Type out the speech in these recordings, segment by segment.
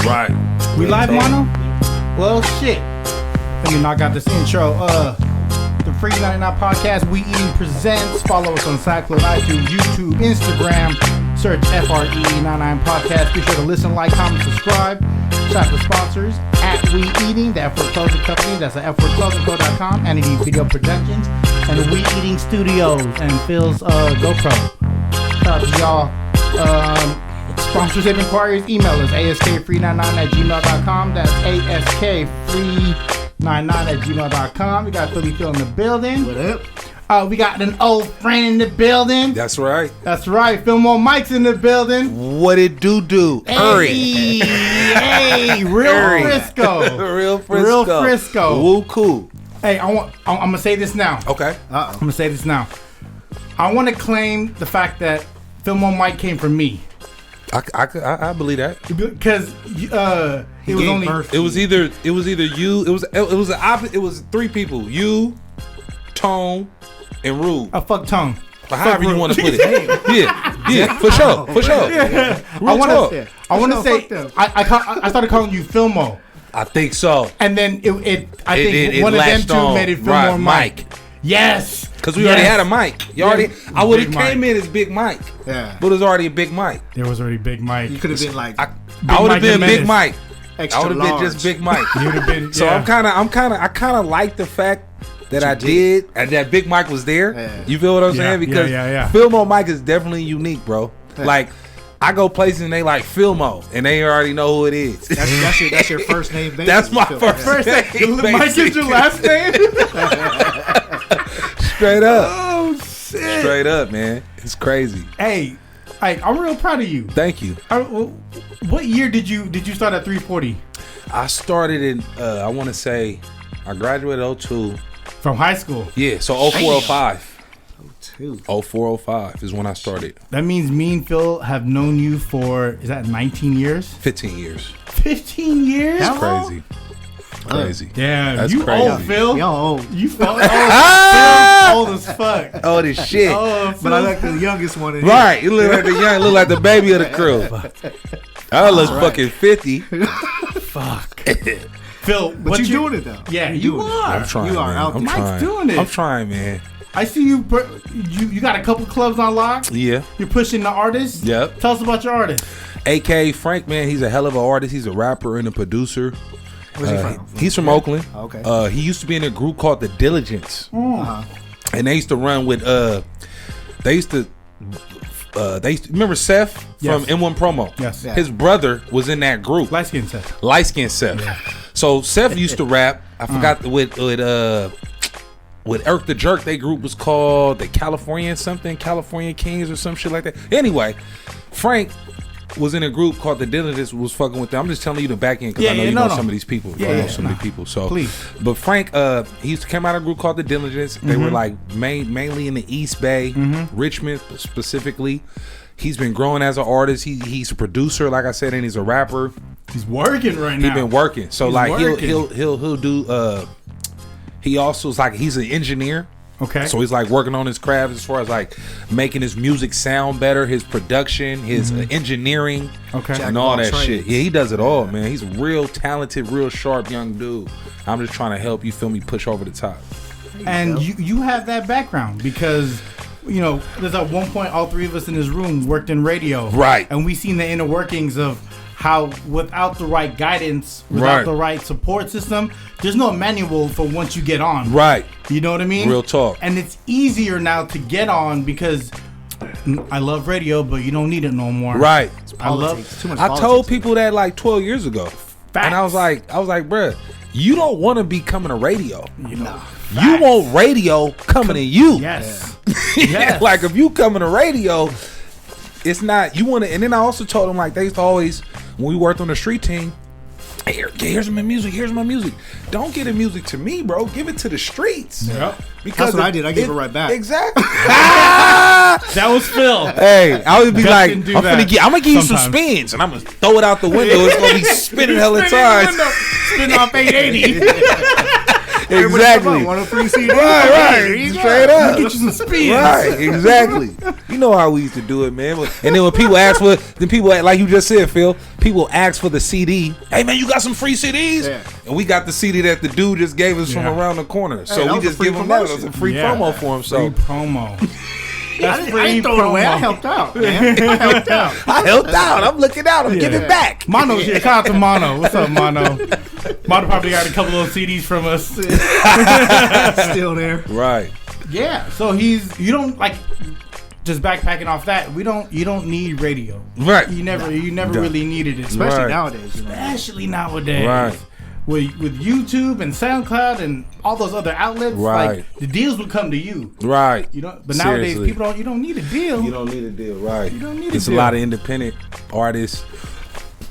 Right. We live, Mono? Well, shit. Let me knock out this intro. The Free99 podcast, We Eating presents. Follow us on SoundCloud, iTunes, YouTube, Instagram. Search FRE99 podcast. Be sure to listen, like, comment, subscribe. Shout out to sponsors at We Eating, the F4 Clothing Company. That's at F4ClothingCo.com. And the Video Productions and the We Eating Studios and Phil's GoPro. Shout out to y'all. Sponsorship inquiries, email us askfree99@gmail.com. That's askfree99@gmail.com. We got Philly Phil in the building. What up? We got an old friend in the building. That's right. That's right. Fillmoe Mike's in the building. What it do? Hey, hey, real Frisco. Real Frisco. Woo cool. Hey, I'm gonna say this now. Okay. I'm gonna say this now. I want to claim the fact that Fillmoe Mike came from me. I believe that because it was only it was either you. It was three people. You, Tone, and Rube. Fuck Tone. But however you want to put it. yeah, for sure. Yeah. I want to say I started calling you Fillmoe. I think so. And then I think one of them two made it Fillmoe Mike. Yes. Because we already had a mic. I would have came in as Big Mike. Yeah. But it was already a Big Mike. There was already Big Mike. You could have been like I would have been Big Mike. Extra I would have been just Big Mike. You would have been. So I kind of like the fact that I did and that Big Mike was there. Yeah. You feel what I'm saying? Because Fillmoe Mike is definitely unique, bro. Yeah. Like I go places and they like Fillmoe and they already know who it is. That's your first name. That's my first name. Mike is your last name. Straight up. Oh shit. Straight up, man. It's crazy. Hey, I'm real proud of you. Thank you. What year did you start at 340? I started in I want to say I graduated 02 from high school. Yeah, so 0405. 02. 0405 is when I started. That means me and Phil have known you for, is that 19 years? 15 years. 15 years? That's crazy. Crazy. Damn, that's you crazy. Old, Phil. Y'all old. You old as fuck. Old as shit. But I like the youngest one in here. Right. You look like the young, look like the baby of the crew. I look fucking 50. Fuck. Phil, but you doing it though. Yeah, you are. I'm trying. You are man. out I'm there. trying. Mike's doing it. I'm trying, man. I see you. You got a couple clubs on lock. Yeah. You're pushing the artists. Yep. Tell us about your artist. AK Frank, man, he's a hell of an artist. He's a rapper and a producer. Where's he from? He's from Oakland. Okay. He used to be in a group called The Diligence. And they used to run with they used to remember Seth from M1 Promo? Yes. His brother was in that group. Light skin Seth. Yeah. So Seth used to rap. I forgot with Irk the Jerk, their group was called the California Kings or some shit like that. Anyway, Frank was in a group called The Diligence, was fucking with them. I'm just telling you the back end because I know you know some of these people. I know so many people. So, please. But Frank, he used to come out of a group called The Diligence. They were like mainly in the East Bay, Richmond specifically. He's been growing as an artist. He's a producer, like I said, and he's a rapper. He's working right now. He's been working. So he's like working. he'll do. He also is like he's an engineer. Okay. So he's like working on his craft as far as like making his music sound better, his production, his engineering, and all that shit. Yeah, he does it all, man. He's a real talented, real sharp young dude. I'm just trying to help you, feel me, push over the top. And you have that background because, you know, there's at one point all three of us in this room worked in radio. Right. And we seen the inner workings of how without the right guidance, without the right support system, there's no manual for once you get on. Right. You know what I mean? Real talk. And it's easier now to get on because I love radio, but you don't need it no more. Right. I told people that like 12 years ago. Facts. And I was like, bruh, you don't want to be coming to radio. You know. You want radio coming to you. Yes. Yes. Like if you coming to radio, it's not, you want to. And then I also told them, like, they used to always, when we worked on the street team, hey, here's my music. Don't give the music to me, bro. Give it to the streets. Yep. Because that's what I did. I gave it right back. Exactly. That was Phil. Hey, I would be like, I'm gonna give you some sometimes. spins, and I'm gonna throw it out the window. It's gonna be spinning hella times. Spin off 880. Exactly. Want a free CD? Right. Straight up. Get you some speed. Right, exactly. You know how we used to do it, man. And then when people ask for, like you just said, Phil, people ask for the CD. Hey, man, you got some free CDs? Yeah. And we got the CD that the dude just gave us from around the corner. So we just give him that as a free promo for him. So free promo. I didn't throw it away. I helped out, man. I helped out. I'm looking out. I'm giving back. Mono's here. Shout out to Mono. What's up, Mono? Mono probably got a couple of CDs from us. Still there. Right. Yeah. So you don't like just backpacking off that. You don't need radio. Right. You never really needed it, especially nowadays. Especially nowadays. Right. With YouTube and SoundCloud and all those other outlets, like the deals would come to you. Right. But nowadays people you don't need a deal. You don't need a deal, right. You don't need a deal. It's a lot of independent artists.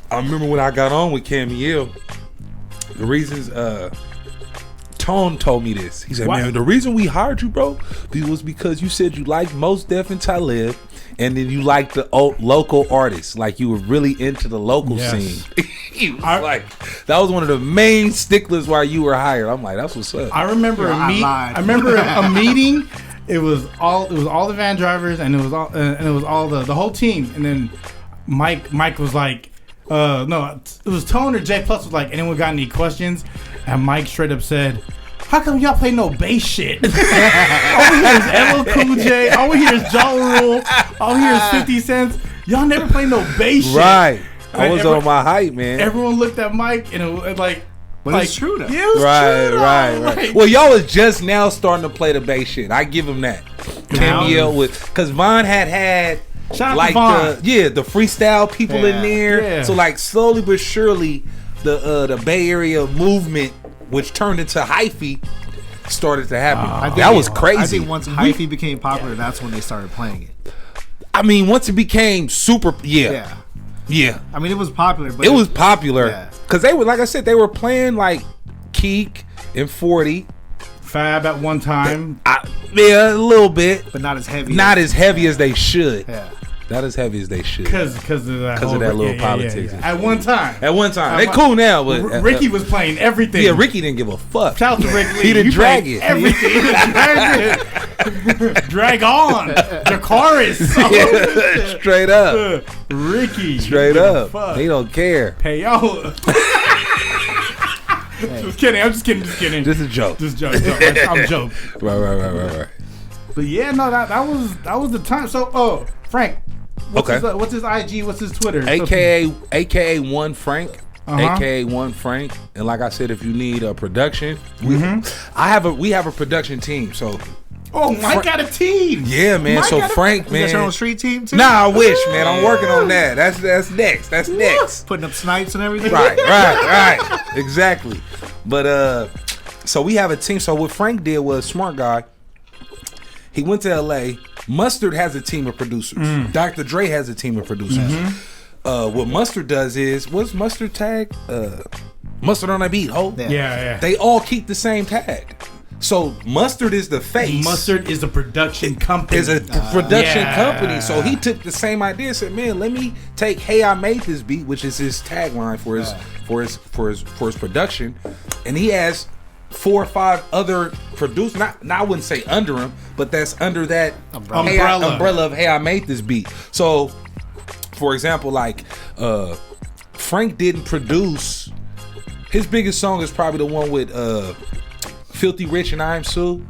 I remember when I got on with Camille, the reasons Tone told me this. He said, man, the reason we hired you, bro, was because you said you liked Mos Def and Talib, and then you liked the local artists. Like you were really into the local scene. That was one of the main sticklers why you were hired. I'm like, that's what's up. I remember a meeting. It was all the van drivers, and it was all the whole team. And then Mike was like, no, it was Tone or J Plus was like, anyone got any questions? And Mike straight up said, how come y'all play no bass shit? All we hear is LL Cool J. All we hear is Ja Rule. All we hear is 50 Cent. Y'all never play no bass shit. Right. I was on my hype, man. Everyone looked at Mike and it was like, but it's true though. Yeah, it was true though. Right. Well, y'all was just now starting to play the bass shit. I give him that. Cameo because Von had like the freestyle people in there. Yeah. So like slowly but surely the Bay Area movement, which turned into hyphy, started to happen. That was crazy. I think once hyphy became popular, that's when they started playing it. I mean, once it became super, yeah. I mean, it was popular, but it was popular because they were, like I said, they were playing like Keek and 40, Fab at one time. A little bit, but not as heavy. Not as heavy as they should. Yeah. Not as heavy as they should. Because of that little politics. At one time. They cool now, but Ricky was playing everything. Yeah, Ricky didn't give a fuck. Shout out to Rick Lee. He didn't drag it. Everything. He didn't drag it. Drag on. Jakaris. Straight up. Ricky. Straight up. He don't care. Hey, yo. Just kidding. I'm just kidding. Just a joke. I'm joking. Right. But yeah, no, that was the time. So, Frank. What's his IG? What's his Twitter? AKA One Frank. AKA One Frank. And like I said, if you need a production, we have a production team. So Mike got a team. Yeah, man. So Frank, man, you got your own street team too? Nah, I wish, man. I'm working on that. That's next. That's next. Putting up snipes and everything. Right. Exactly. But so we have a team. So what Frank did was smart guy. He went to LA. Mustard has a team of producers. Dr. Dre has a team of producers. What Mustard does is, what's Mustard tag? Mustard on that beat, ho? Yeah. They all keep the same tag. So Mustard is the face. Mustard is a production company. Is a production company. So he took the same idea and said, man, let me take Hey I Made This Beat, which is his tagline for his production. And he has 4 or 5 other producers. Not I wouldn't say under him, but that's under that umbrella of Hey I Made This Beat. So for example, like Frank didn't produce. His biggest song is probably the one with Filthy Rich and I Am Sue,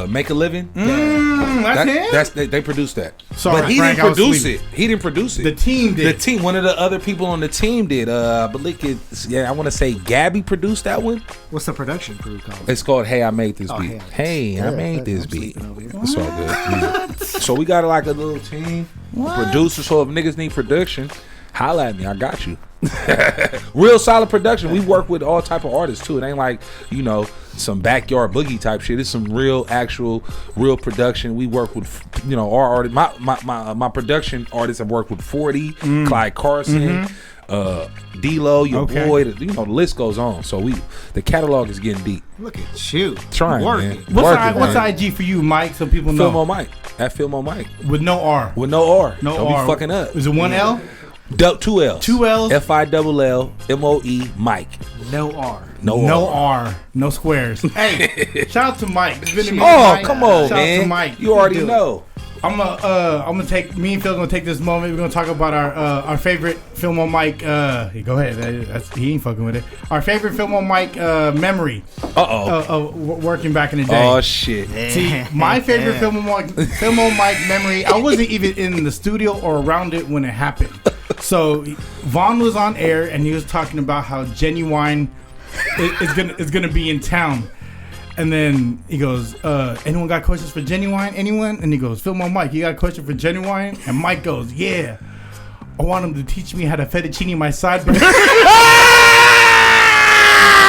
Make a Living. That's him? They produced that. Sorry, but he Frank, didn't produce it. He didn't produce it. The team did. The team. One of the other people on the team did. I believe I want to say Gabby produced that one. What's the production crew called? It's called Hey I Made This Beat. Hey, I made this beat. It's all good. So we got like a little team. Producers. So if niggas need production, holla at me. I got you. Real solid production. We work with all type of artists too. It ain't like, some backyard boogie type shit. It's some real production. We work with, our artists. My production artists have worked with 40, Clyde Carson, D-Lo, your boy. The list goes on. So the catalog is getting deep. Look at you. Trying, working. Man. What's IG for you, Mike, so people know? Fillmoe Mike. At Fillmoe Mike. With no R. Don't R. be fucking up. Is it 1 L? 2 L's. 2 L's. FILLMOE Mike. No R. No R. No squares. Hey, shout out to Mike. It's been a minute, Oh, come on, shout man. out to Mike. You already know. I'm gonna take me and Phil gonna take this moment. We're gonna talk about our favorite Fillmoe Mike. Go ahead. He ain't fucking with it. Our favorite Fillmoe Mike memory. Working back in the day. Oh shit. See, my favorite Fillmoe Mike memory. I wasn't even in the studio or around it when it happened. So Vaughn was on air and he was talking about how Genuine is gonna be in town. And then he goes, anyone got questions for Genuine? Anyone? And he goes, Fillmoe Mike, you got a question for Genuine? And Mike goes, yeah. I want him to teach me how to fettuccine my sideburns.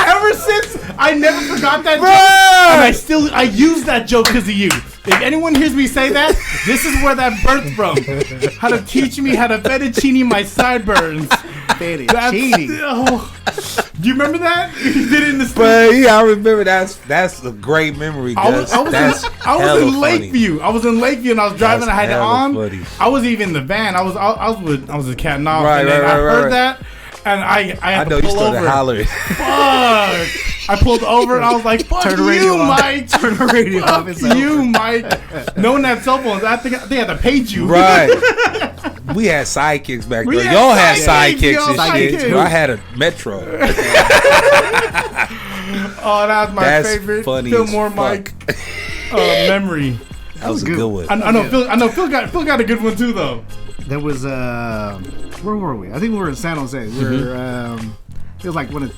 Ever since, I never forgot that joke. And I use that joke because of you. If anyone hears me say that, this is where that birthed from. How to teach me how to fettuccine my sideburns. Do you remember that? You did it in the studio. But yeah, I remember that's a great memory. I was in Lakeview. I was in Lakeview and I was driving. I had it on. Funny. I was even in the van. I was with Cat Knopf. I heard that. And I had to pull over. Fuck! I pulled over and I was like, "Fuck you, Mike! Turn the radio off. Fuck you, Mike!" No one had cell phones. I think they had to page you. Right. We had sidekicks back then. Y'all had sidekicks and shit. I had a Metro. Oh, that was my favorite Fillmoe Mike memory. That was a good one. I know. Phil got a good one too, though. That was where were we? I think we were in San Jose. It was like we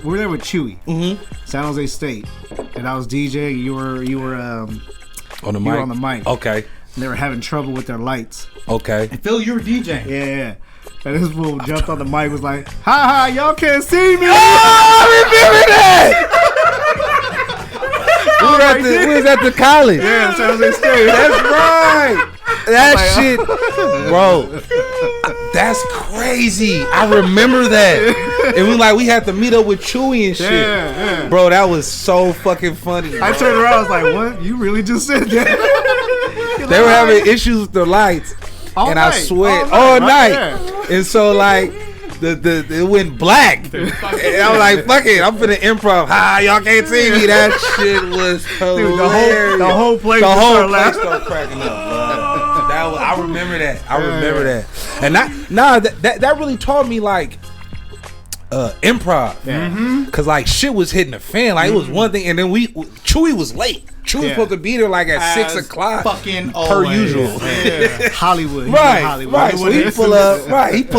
were there with Chewy, San Jose State, and I was DJ. You were on the mic. You were on the mic. Okay. And they were having trouble with their lights. Okay. And Phil, you were DJing. Yeah. And this fool jumped on the mic, was like, "Ha ha, y'all can't see me." Oh, I remember that. We was at the college. Yeah, San Jose State. That's right. That shit, bro. That's crazy. I remember that. And we had to meet up with Chewy and shit. Yeah. Bro, that was so fucking funny. Bro. I turned around, I was like, "What? You really just said that?" They were having issues with the lights. And I sweat all night. And so it went black. And I was like, fuck it, I'm finna improv. Y'all can't see me. That shit was hilarious. Dude, the whole place started cracking up, bro. I remember that. And that really taught me improv. Yeah. Cause shit was hitting the fan. It was one thing, and then Chewy was late. Chewy was supposed to be there at 6 o'clock. Fucking per usual. Yeah. Hollywood. Right. So he pull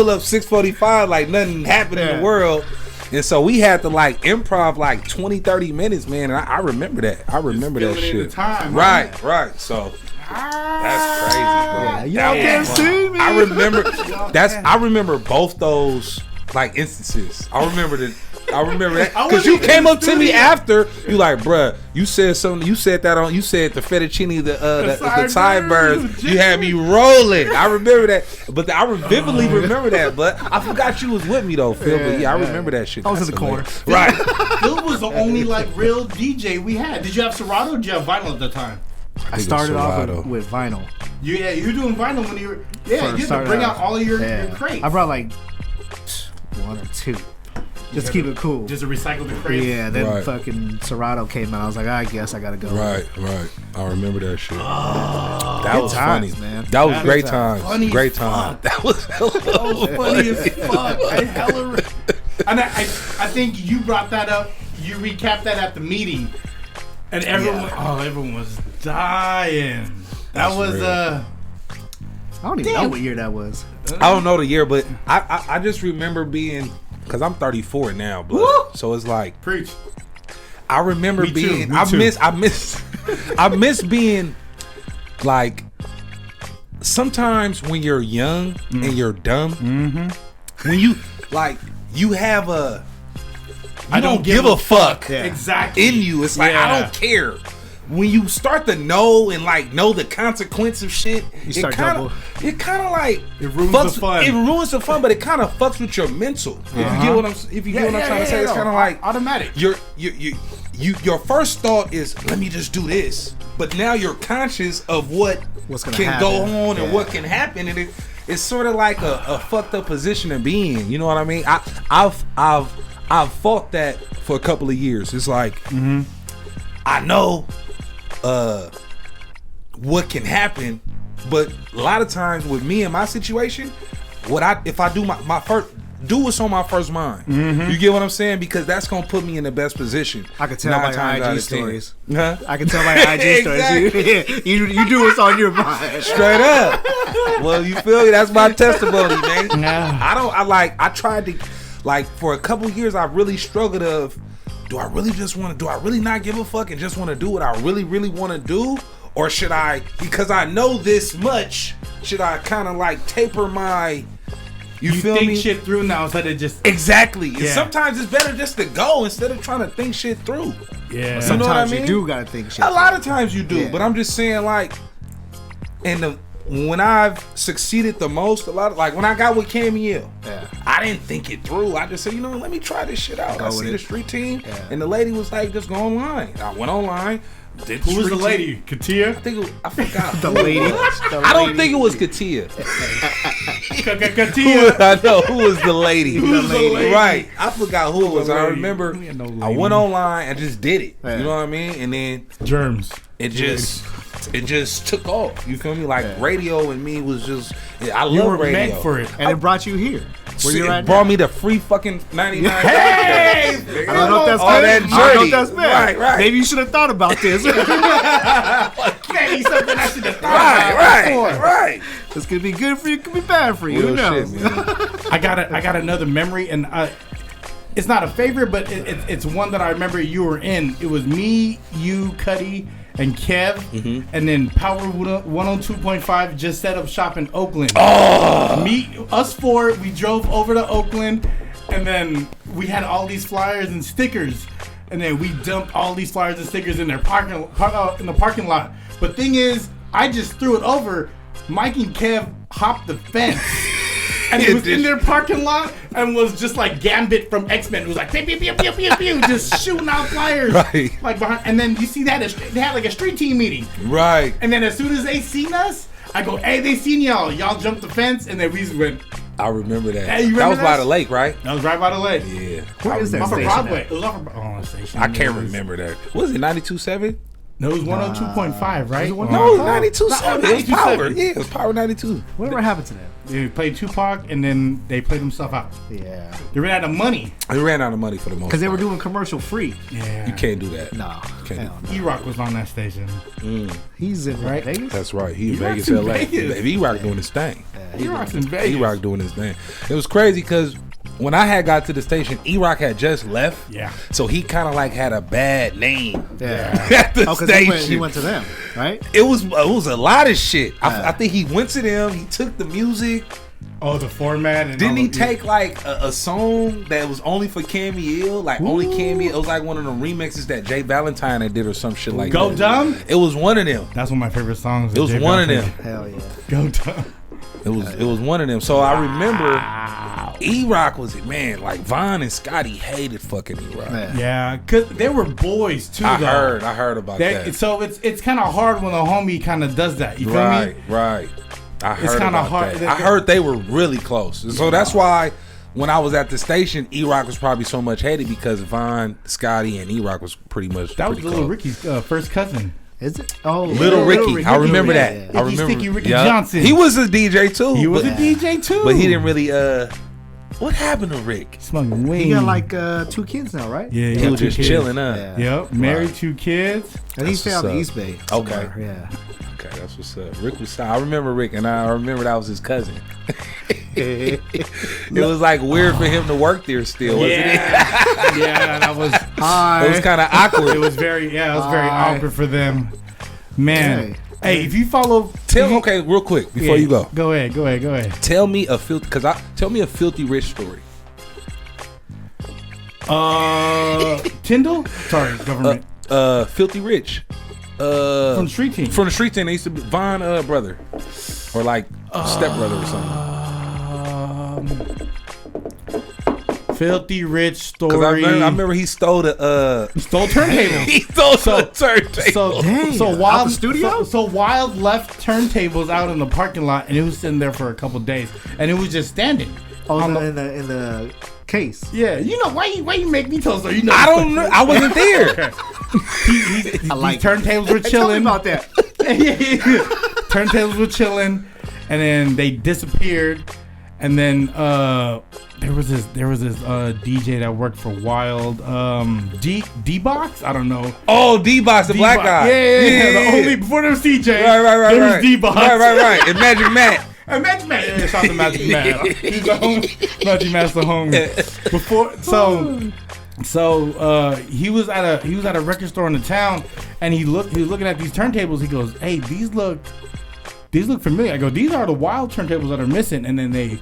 up 6:45 like nothing happened in the world. And so we had to improv 20, 30 minutes, man. And I remember that. I remember that shit. Time, right. So that's crazy, bro. Y'all can't see me. I remember both those instances. I remember that because you came up to me after. You like, bruh, you said something. You said the fettuccine, the sideburns. You had me rolling. I remember that, but I vividly remember that. But I forgot you was with me though, Phil. But I remember that shit. I was in the corner. Right. Phil was the only real DJ we had. Did you have Serato? Or did you have vinyl at the time? I started off with vinyl. Yeah, you were doing vinyl when you were. Yeah, you had to bring out all of your crates. I brought 1 or 2. Just to keep it cool. Just to recycle the crates. Yeah, then fucking Serato came out. I was like, I guess I gotta go. Right. I remember that shit. That was times, funny, man. That was great times. Great time. That was funny as fuck. And I think you brought that up. You recapped that at the meeting, and everyone was dying. That was I don't even know what year that was. I don't know the year, but I just remember being, because I'm 34 now, but so it's preach. I remember being. I miss being sometimes when you're young and you're dumb, when you you have I don't give a fuck exactly in you. It's I don't care. When you start to know and know the consequence of shit, it kind of it ruins the fun. It ruins the fun, but it kind of fucks with your mental. If you get what I'm trying to say, it's kind of automatic. Your first thought is, let me just do this, but now you're conscious of what's can go on and what can happen, and it's sort of like a fucked up position to be in. You know what I mean? I've fought that for a couple of years. It's like I know what can happen, but a lot of times with me and my situation, if I do my first. Do what's on my first mind. You get what I'm saying? Because that's gonna put me in the best position. I can tell by your IG stories. Huh? I can tell by your IG stories. You do what's on your mind. Straight up. Well, you feel me? That's my testimony, man. I tried to, like, for a couple years, I really struggled of, do I really not give a fuck and just want to do what I really, really want to do? Or should I, because I know this much, should I kind of like taper my... You feel think me? Shit through now instead of just exactly. Yeah. And sometimes it's better just to go instead of trying to think shit through. Yeah. Sometimes you know what I mean? You do gotta think shit. A lot of times you do, but I'm just saying, like, when I've succeeded the most, a lot of, like when I got with Camille, I didn't think it through. I just said, you know, let me try this shit out. I see the street team, and the lady was like, just go online. I went online. Who was the lady? Katia? I forgot. The lady. I don't think it was Katia. Katia. I know who was the lady. Who was the lady? Right. I forgot who it was. I remember I went online and just did it. You know what I mean? And then germs. It just took off. You feel me? Like radio and me was just. I you love were radio. Meant for it, and it brought you here. It brought me the free fucking 99. Hey! I don't know if that's all that journey. I don't know if that's bad. Right. Maybe you should have thought about this. Maybe something I should have thought about. Right. This could be good for you. Could be bad for you. Who knows? Shit, I got another memory, and it's not a favorite, but it's one that I remember you were in. It was me, you, Cuddy, and Kev, and then Power 102.5 just set up shop in Oakland. Us four, we drove over to Oakland, and then we had all these flyers and stickers, and then we dumped all these flyers and stickers in their in the parking lot. But thing is, I just threw it over. Mike and Kev hopped the fence. And it was in their parking lot and was just like Gambit from X-Men. It was like pew, pew, pew, pew, pew, pew, just shooting out flyers. Right. Like behind, and then you see that they had like a street team meeting. Right. And then as soon as they seen us, I go, hey, they seen y'all. Y'all jumped the fence, and then we just went. I remember that. Hey, you remember that was by the lake, right? That was right by the lake. Yeah. Where is that off of station? Broadway. It was off of station. I can't remember that. What was it, 92.7? No, it was 102.5, right? No, it was 92.7. It was Power. Yeah, it was Power 92. Whatever happened to them? They played Tupac, and then they played themselves out. Yeah. They ran out of money. They ran out of money for the most part. Because they were doing commercial free. Yeah. You can't do that. No. E-Rock was on that station. He's in Vegas? That's right. He in E-Rock's Vegas, in LA. Vegas. E-Rock doing his thing. E-Rock's in Vegas. E-Rock doing his thing. It was crazy because when I had got to the station, E-Rock had just left. Yeah. So he kind of like had a bad name. Yeah. At the station. He went to them, right? It was a lot of shit. I think he went to them. He took the music. Oh, the format. And Didn't he take like a song that was only for Camille? Like only Camille. It was like one of the remixes that Jay Valentine had did or some shit like Go that. Dumb? It was one of them. That's one of my favorite songs. It was one of them. Hell yeah. Go Dumb. It was one of them. So I remember E-Rock was man, like Von and Scotty hated fucking E-Rock. Yeah, cause they were boys too. I heard about that. So it's kind of hard when a homie kind of does that. You feel me? Right. I heard it's kind of about hard. that. I heard they were really close. So that's why when I was at the station, E-Rock was probably so much hated because Von, Scotty, and E-Rock was pretty much that was pretty Little close. Ricky's first cousin. Is it? Oh, Little Ricky. I remember that. I remember. Sticky Ricky Johnson. He was a DJ too. He was a DJ too. But he didn't really. What happened to Rick? Smoking weed. He got like 2 kids now, right? Yeah, he was just chilling up. Yeah. Yep. Married, 2 kids. And he stayed on the East Bay. Okay. Yeah. Okay, that's what's up. Rick was. I remember Rick, and I remember that was his cousin. It was like weird for him to work there still, wasn't it? Yeah, that was. It was kind of awkward. It was very. Yeah, it was very awkward for them. Man. Hey, if you follow, okay, real quick before you go. Go ahead. Tell me a filthy rich story. Tyndall? Sorry, government. Filthy rich. From the street team. From the street team, they used to be Von brother, or like stepbrother or something. Filthy rich story. Because I remember he stole the turntables. He stole the turntables. So Wild studio. So Wild left turntables out in the parking lot, and it was sitting there for a couple days, and it was just standing. Oh, in the case. Yeah, you know why you make me tell so you know. I don't know. I wasn't there. I like turntables were chilling. Tell me about that. Turntables were chilling, and then they disappeared, and then there was this DJ that worked for Wild D-Box. I don't know. Oh, D-Box, the black guy. Yeah. The only before there was CJ. Right. There was D-Box. Right. And Magic Matt. And Magic Matt. Yeah, shout out to Magic Matt. He's the homie. Magic Matt's the homie. Before So he was at a record store in the town, and he was looking at these turntables. He goes, "Hey, these look familiar." I go, "These are the Wild turntables that are missing." And then they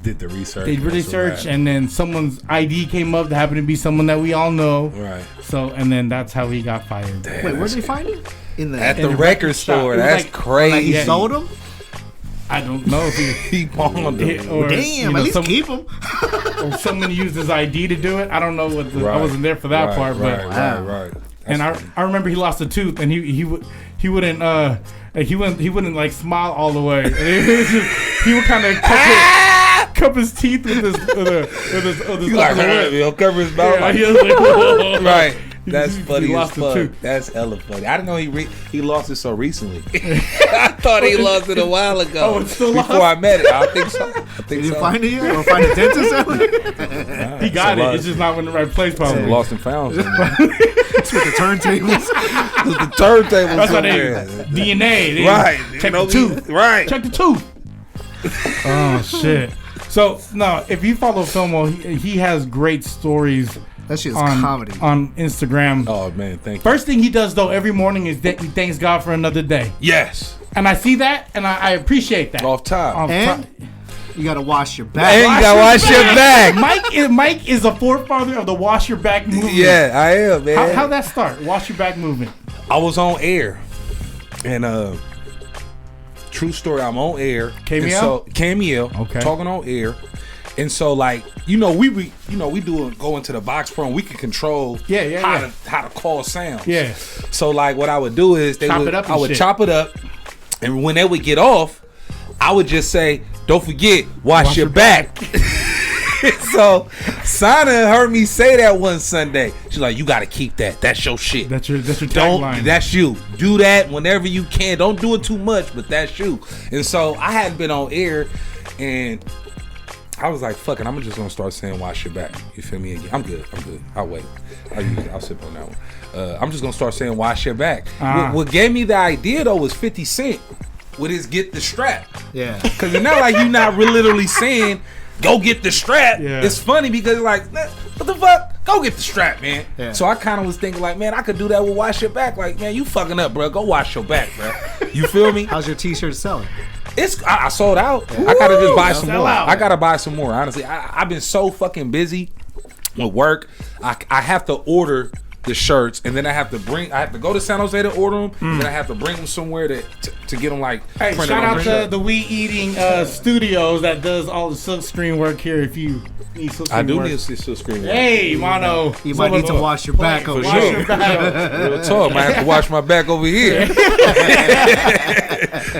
did the research. They really searched, and then someone's ID came up that happened to be someone that we all know. Right. So, and then that's how he got fired. Wait, where did they find it? At the record store. That's like, crazy. Like he sold them? I don't know if he pawned them. Or, damn, at least keep them. Or someone used his ID to do it. I don't know what. I wasn't there for that part, but right. And I remember he lost a tooth, and he wouldn't like smile all the way. And he would kind of cup his teeth with his he'll cover his mouth. Yeah, he was like, whoa. Right. That's funny he as lost fuck. That's hella funny. I didn't know he lost it so recently. I thought he lost it a while ago. Oh, it's still before lost? I met it. I think so. Did you find it yet? Or find a dentist? He got it. It's just not in the right place, probably. Lost and found. It's with the turntables. With the turntables. That's why they DNA. Right. Check the tooth. Right. Check the tooth. Oh shit. So no, if you follow Fillmoe, he has great stories. That shit's comedy. On Instagram. Oh, man, thank you. First thing he does, though, every morning is he thanks God for another day. Yes. And I see that, and I appreciate that. Off top. And you got to wash your back. And you got to wash your back. Mike is a forefather of the wash your back movement. Yeah, I am, man. How'd that start? Wash your back movement. I was on air. And, true story, I'm on air. Cameo? Okay. Talking on air. And so, like, we go into the box pro and we can control how to call sounds. Yeah. So, like, what I would do is I would chop it up, and when they would get off, I would just say, "Don't forget, wash your back." So, Sana heard me say that one Sunday. She's like, "You got to keep that. That's your shit. That's your tagline. That's you. Do that whenever you can. Don't do it too much, but that's you." And so, I hadn't been on air, and I was like, fuck it, I'm just gonna start saying wash your back. You feel me? I'm good. I'll wait. I'll sip on that one. I'm just gonna start saying wash your back. What gave me the idea though was 50 Cent with his get the strap. Yeah. Cause it's not like you're not literally saying go get the strap. Yeah. It's funny because like, what the fuck? Go get the strap, man. Yeah. So I kind of was thinking like, man, I could do that with wash your back. Like, man, you fucking up, bro. Go wash your back, bro. You feel me? How's your t-shirt selling? I sold out. Woo! I gotta just buy some more. Out. I gotta buy some more. Honestly, I've been so fucking busy with work. I have to order the shirts, and then I have to go to San Jose to order them, and then I have to bring them somewhere to get them like. Hey, shout out to the We Eating Studios that does all the silkscreen work here. If you need silkscreen I do work. need silkscreen work. Hey, Mono, you might need to wash your back over here. Real talk, I have to wash my back over here.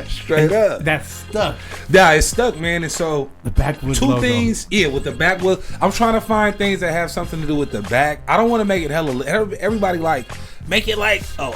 Straight up. That's stuck. Yeah, it's stuck, man. And so the backwood two logo. Things, with the backwood. I'm trying to find things that have something to do with the back. I don't want to make it hella. Everybody like make it like a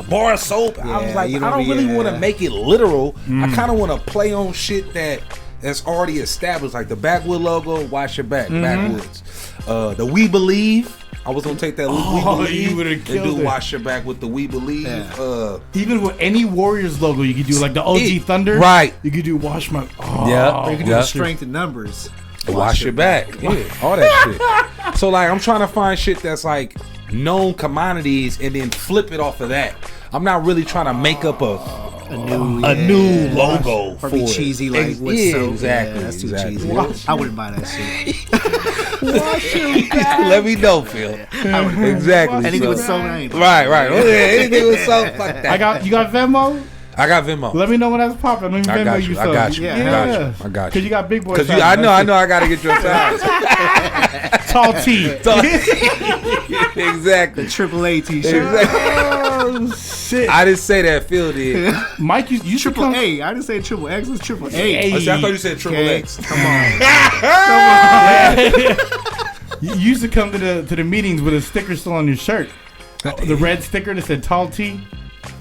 bar of soap. I was like, I don't really want to make it literal. I kind of want to play on shit that's already established, like the backwood logo. Wash your back, backwoods. The We Believe. I was gonna take that We Believe and do wash your back with the We Believe. Yeah. Even with any Warriors logo, you could do like the OG Thunder. Right. You could do wash my. Or you could do the strength in numbers. Wash your back. Yeah, all that shit. So like, I'm trying to find shit that's like known commodities and then flip it off of that. I'm not really trying to make up a new logo or be cheesy like with soap. Exactly. Yeah, that's too cheesy. I wouldn't buy that shit. Wash your back. Let me know, Phil. Exactly. Anything with soap, I ain't buying. Right. Oh, yeah, anything with soap, fuck that. You got Venmo? I got Venmo. Let me know when that's popping. Let me Venmo you. I got you. Yeah. I got you. Because you got big boy. Because I know. I got to get your size. Tall T. Exactly. The AAA t-shirt. Exactly. Oh shit! I didn't say that. Phil did. Mike, you triple A. I didn't say triple X. It's triple A. Hey. I thought you said triple X. Come on. You used to come to the meetings with a sticker still on your shirt. The red sticker that said Tall T.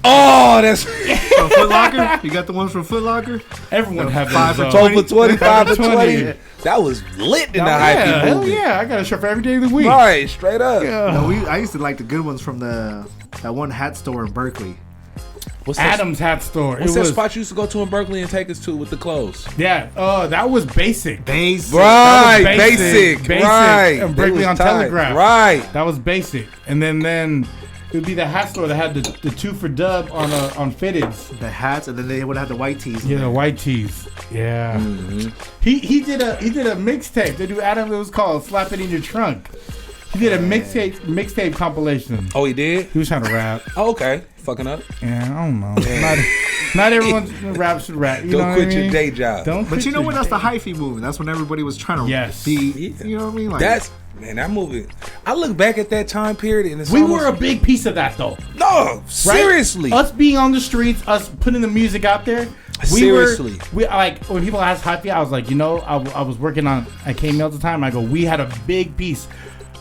Oh, that's from Foot Locker. You got the ones from Foot Locker. Everyone had 5 for 20, 5 for 20. That was lit in the hype movie. Hell yeah! I got a shirt for every day of the week. Right, straight up. Yeah. No, I used to like the good ones from that one hat store in Berkeley. What's Adam's hat store. What's that spot you used to go to in Berkeley and take us to with the clothes? Yeah, that was Basic. Right, basic. Right. And Berkeley on tight. Telegraph. Right. That was Basic. And then it would be the hat store that had the 2 for Dub on fitteds. The hats, and then they would have the white tees. Yeah, the white tees. Yeah. Mm-hmm. He did a mixtape. They do Adam. It was called "Slap It in Your Trunk." He did a mixtape compilation. Oh, he did? He was trying to rap. Oh, okay. Fucking up. Yeah, I don't know. Not everyone raps should rap. You don't quit your day job. But you know what? That's the hyphy movement. That's when everybody was trying to be. You know what I mean? Like, that movie. I look back at that time period and we were a big piece of that though. No, seriously. Right? Us being on the streets, us putting the music out there. We like when people ask hyphy, I was like, I was working at K-Mail at the time. I go, we had a big piece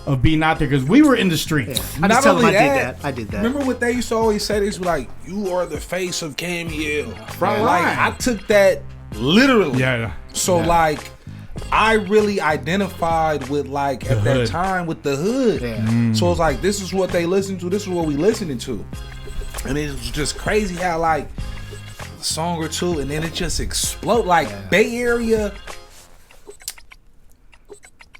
of being out there because we were in the streets. Yeah. Not only that, I did that. Remember what they used to always say? They was like, "You are the face of Camille." Right. Like I took that literally. Yeah. So like, I really identified with like at that time with the hood. Yeah. So it's like this is what they listen to. This is what we listening to, and it was just crazy how like a song or two, and then it just explode. Like Bay Area.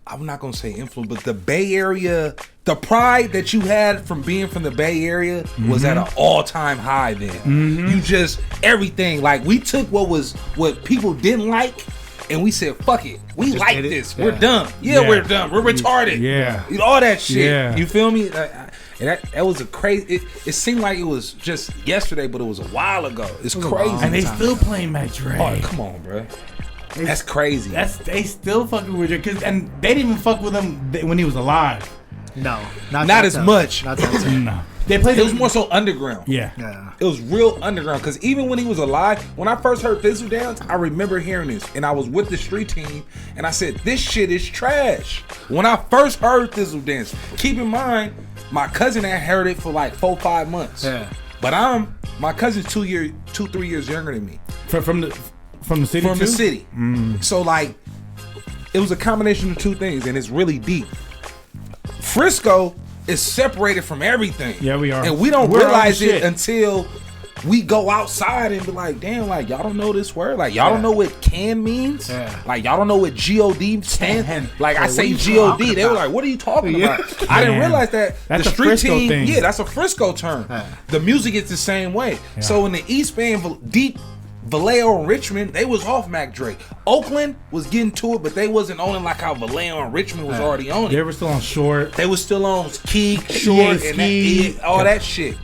I'm not gonna say influence, but the Bay Area, the pride that you had from being from the Bay Area was at an all-time high then. Mm-hmm. You just everything like we took what people didn't like, and we said, "Fuck it, we like this. Yeah. We're dumb. Yeah, we're dumb. We're retarded. Yeah, all that shit. Yeah. You feel me?" And that was a crazy. It seemed like it was just yesterday, but it was a while ago. It's crazy, and they still playing Mac Dre. Oh, come on, bro. That's crazy. They still fucking with Dre, and they didn't even fuck with him when he was alive. No, not as much. Not that no. They played. It was more so underground. Yeah. It was real underground because even when he was alive, when I first heard Thistle Downs, I remember hearing this, and I was with the street team, and I said, "This shit is trash." When I first heard Thistle Dance, keep in mind, my cousin had heard it for like 4-5 months. Yeah. But my cousin's 2-3 years younger than me. From the city. From the city. So like, it was a combination of two things, and it's really deep. Frisco is separated from everything. Yeah, we are, and we don't realize it until we go outside and be like, "Damn, like y'all don't know this word. Like y'all don't know what can means. Like y'all don't know what God stands. Like I say God, they were like, "What are you talking about?" I didn't realize that that's the street Frisco team. thing. Yeah, that's a Frisco term. The music is the same way. So in the East Band, deep. Vallejo and Richmond, they was off Mac Dre. Oakland was getting to it, but they wasn't owning like how Vallejo and Richmond was already owning. They were still on Short. They was still on Key, Short, and all that shit.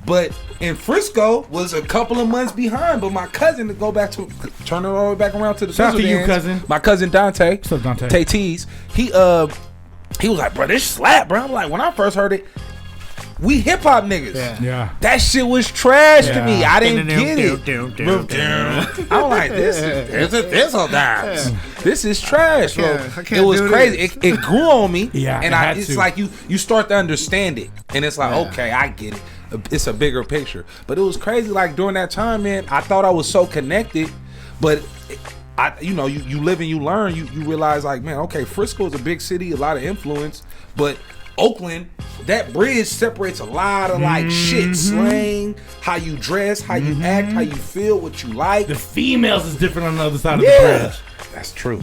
But in Frisco was a couple of months behind. But my cousin, to go back to turn it all the way back around to the shout out to you, cousin. My cousin Dante. What's up, Dante? Tay-T's. He was like, "Bro, this slap, bro." I'm like, when I first heard it. We hip hop niggas. Yeah. That shit was trash to me. I didn't get it. I'm like, this is This is trash. It was crazy. It grew on me. Yeah. And it's like you start to understand it. And it's like, okay, I get it. It's a bigger picture. But it was crazy. Like during that time, man, I thought I was so connected, but you live and you learn. You realize like, man, okay, Frisco is a big city, a lot of influence, but Oakland, that bridge separates a lot of like shit, slang, how you dress, how you act, how you feel, what you like. The females is different on the other side of the bridge. That's true.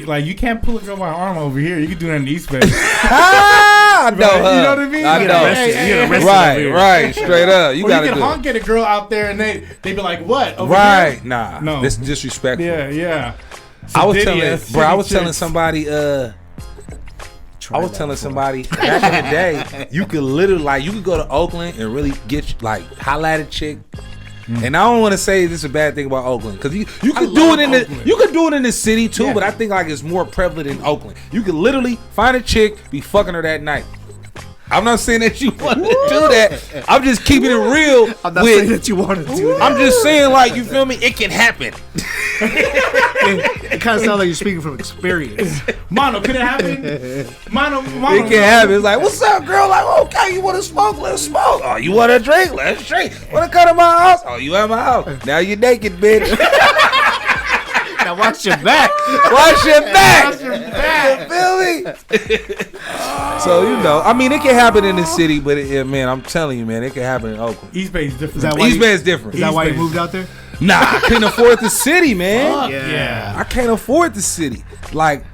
Like you can't pull a girl by her arm over here. You can do that in the East Bay. I know. Right? You know what I mean? I know. Right. Straight up. You can honk at a girl out there and they be like, "What?" Over right? Here? Nah. No. This is disrespectful. Yeah. I was telling somebody. I was telling somebody back in the day, you could literally you could go to Oakland and really get holla at a chick. And I don't want to say this is a bad thing about Oakland because you could do it in the city too, but I think like it's more prevalent in Oakland. You could literally find a chick, be fucking her that night. I'm not saying that you want to do that. I'm just keeping it real. I'm not saying that you want to do that. I'm just saying, like, you feel me? It can happen. It kind of sounds like you're speaking from experience. Mono, can it happen? Mono. It can happen. It's like, what's up, girl? Like, okay, you want to smoke? Let's smoke. Oh, you want to drink? Let's drink. Want to come to my house? Oh, you at my house. Now you're naked, bitch. Now watch your back. Watch your back. You feel me? So, you know, I mean, it can happen in the city, but, man, I'm telling you, man, it can happen in Oakland. East Bay is different. East Bay is different. Is that why you moved out there? Nah, I couldn't afford the city, man. Yeah. I can't afford the city. Like,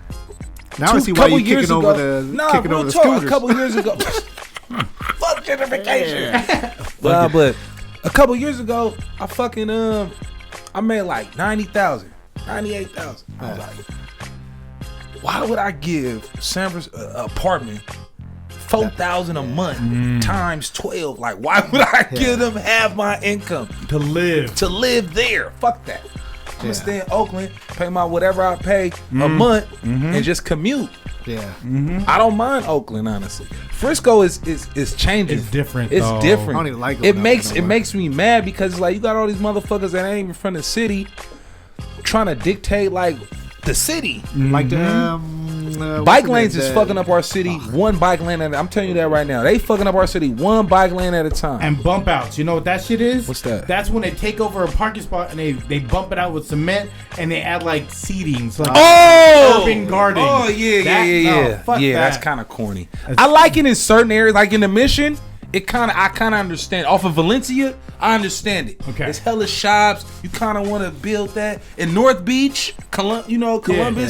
now I see why you kicking over the scooters. A couple years ago. Fuck gentrification. But a couple years ago, I fucking I made like 90,000, 98,000. I was like, why would I give San Francisco apartment $4,000 a month times 12? Like, why would I give them half my income to live there? Fuck that. I'm gonna stay in Oakland, pay my whatever I pay a month, and just commute. Yeah, I don't mind Oakland, honestly. Frisco is changing. It's different. It's different. I don't even like it. Makes me mad because like you got all these motherfuckers that ain't even from the city trying to dictate like the city. Like the bike lanes is fucking up our city. One bike lane I'm telling you that right now. They fucking up our city one bike lane at a time. And bump outs. You know what that shit is? What's that? That's when they take over a parking spot and they bump it out with cement and they add like seating. So like urban garden. Oh yeah. Fuck that. That's kind of corny. I like it in certain areas, like in the Mission. I kind of understand. Off of Valencia, I understand it. Okay. It's hella shops. You kind of want to build that. In North Beach, Columbus,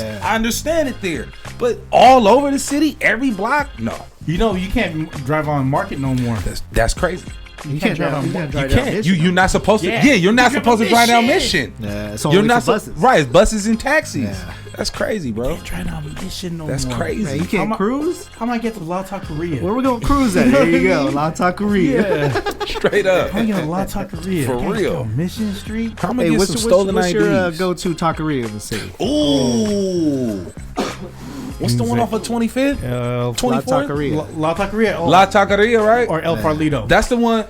Yeah. I understand it there. But all over the city, every block, no. You know, you can't drive on Market no more. That's crazy. You can't drive on Market. You can't. You're not supposed to. Yeah, you're not supposed to drive down Mission. Yeah, it's You're only not for buses. Right, it's buses and taxis. Yeah. That's crazy, bro. Drive down Mission no more. That's crazy. Man, you can't cruise? How am I get to La Taqueria? Where we gonna cruise at? There you go, La Taqueria. Yeah. Straight up. How am I get to La Taqueria? For real. Mission Street. How many some stolen what's IDs? your go-to taqueria in the city? Ooh. What's the one off of 25th? 24th? La Taqueria. La Taqueria. Oh. La Taqueria, right? Or El Farlito. That's the one.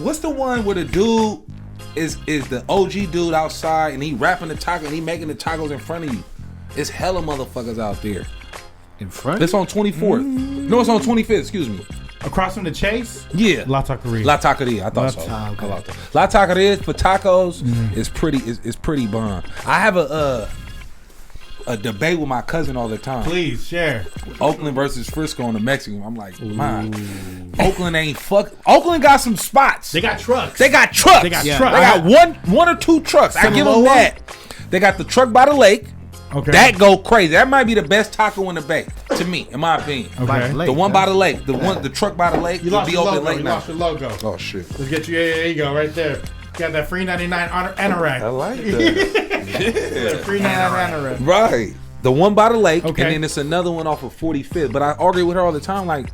What's the one where the dude is the OG dude outside and he wrapping the taco and he making the tacos in front of you? It's hella motherfuckers out there. In front? It's on 24th. No, it's on 25th. Excuse me. Across from the Chase? Yeah. La Taqueria. La Taqueria. I thought so. Okay. La Taqueria for tacos is pretty bomb. I have a debate with my cousin all the time. Please share. Oakland versus Frisco on the Mexican. I'm like, man, Oakland ain't fuck. Oakland got some spots. They got trucks. They got trucks. They got They trucks. got one or two trucks. I give them that. They got the truck by the lake. Okay. That go crazy. That might be the best taco in the Bay, to me, in my opinion. Okay. The one by the lake. The truck by the lake. You lost be your open logo. late You now. lost your logo. Oh shit. Let's get you. Yeah, there you go, right there. Got that Free99 anorak. I like that. Yeah. Free99 anorak. Right. The one by the lake, Okay. and then it's another one off of 45th. But I argue with her all the time, like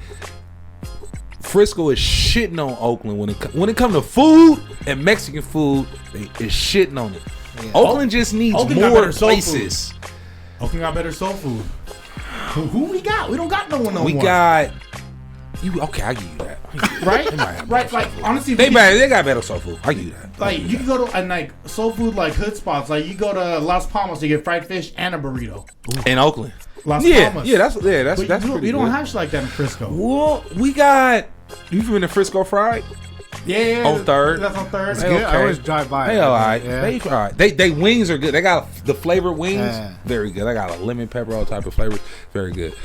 Frisco is shitting on Oakland when it comes to food and Mexican food. They is shitting on it. Yeah. Oakland just needs Oakland got more better soul places. Oakland got better soul food. Who we got? We don't got no one no more. We got you. Okay, I give you that. Right? Right. Like honestly, they got better soul food. I give you that. Like you can go to and like soul food like hood spots. Like you go to Las Palmas to get fried fish and a burrito. In Oakland. Las Palmas. Yeah, that's pretty we don't good. have shit like that in Frisco. Well, we got. You been to Frisco Fried? Yeah. On Third. That's on Third. Good. I always drive by. They alright. Yeah. They alright. They wings are good. They got the flavored wings. Yeah. Very good. They got a lemon pepper, all type of flavors. Very good.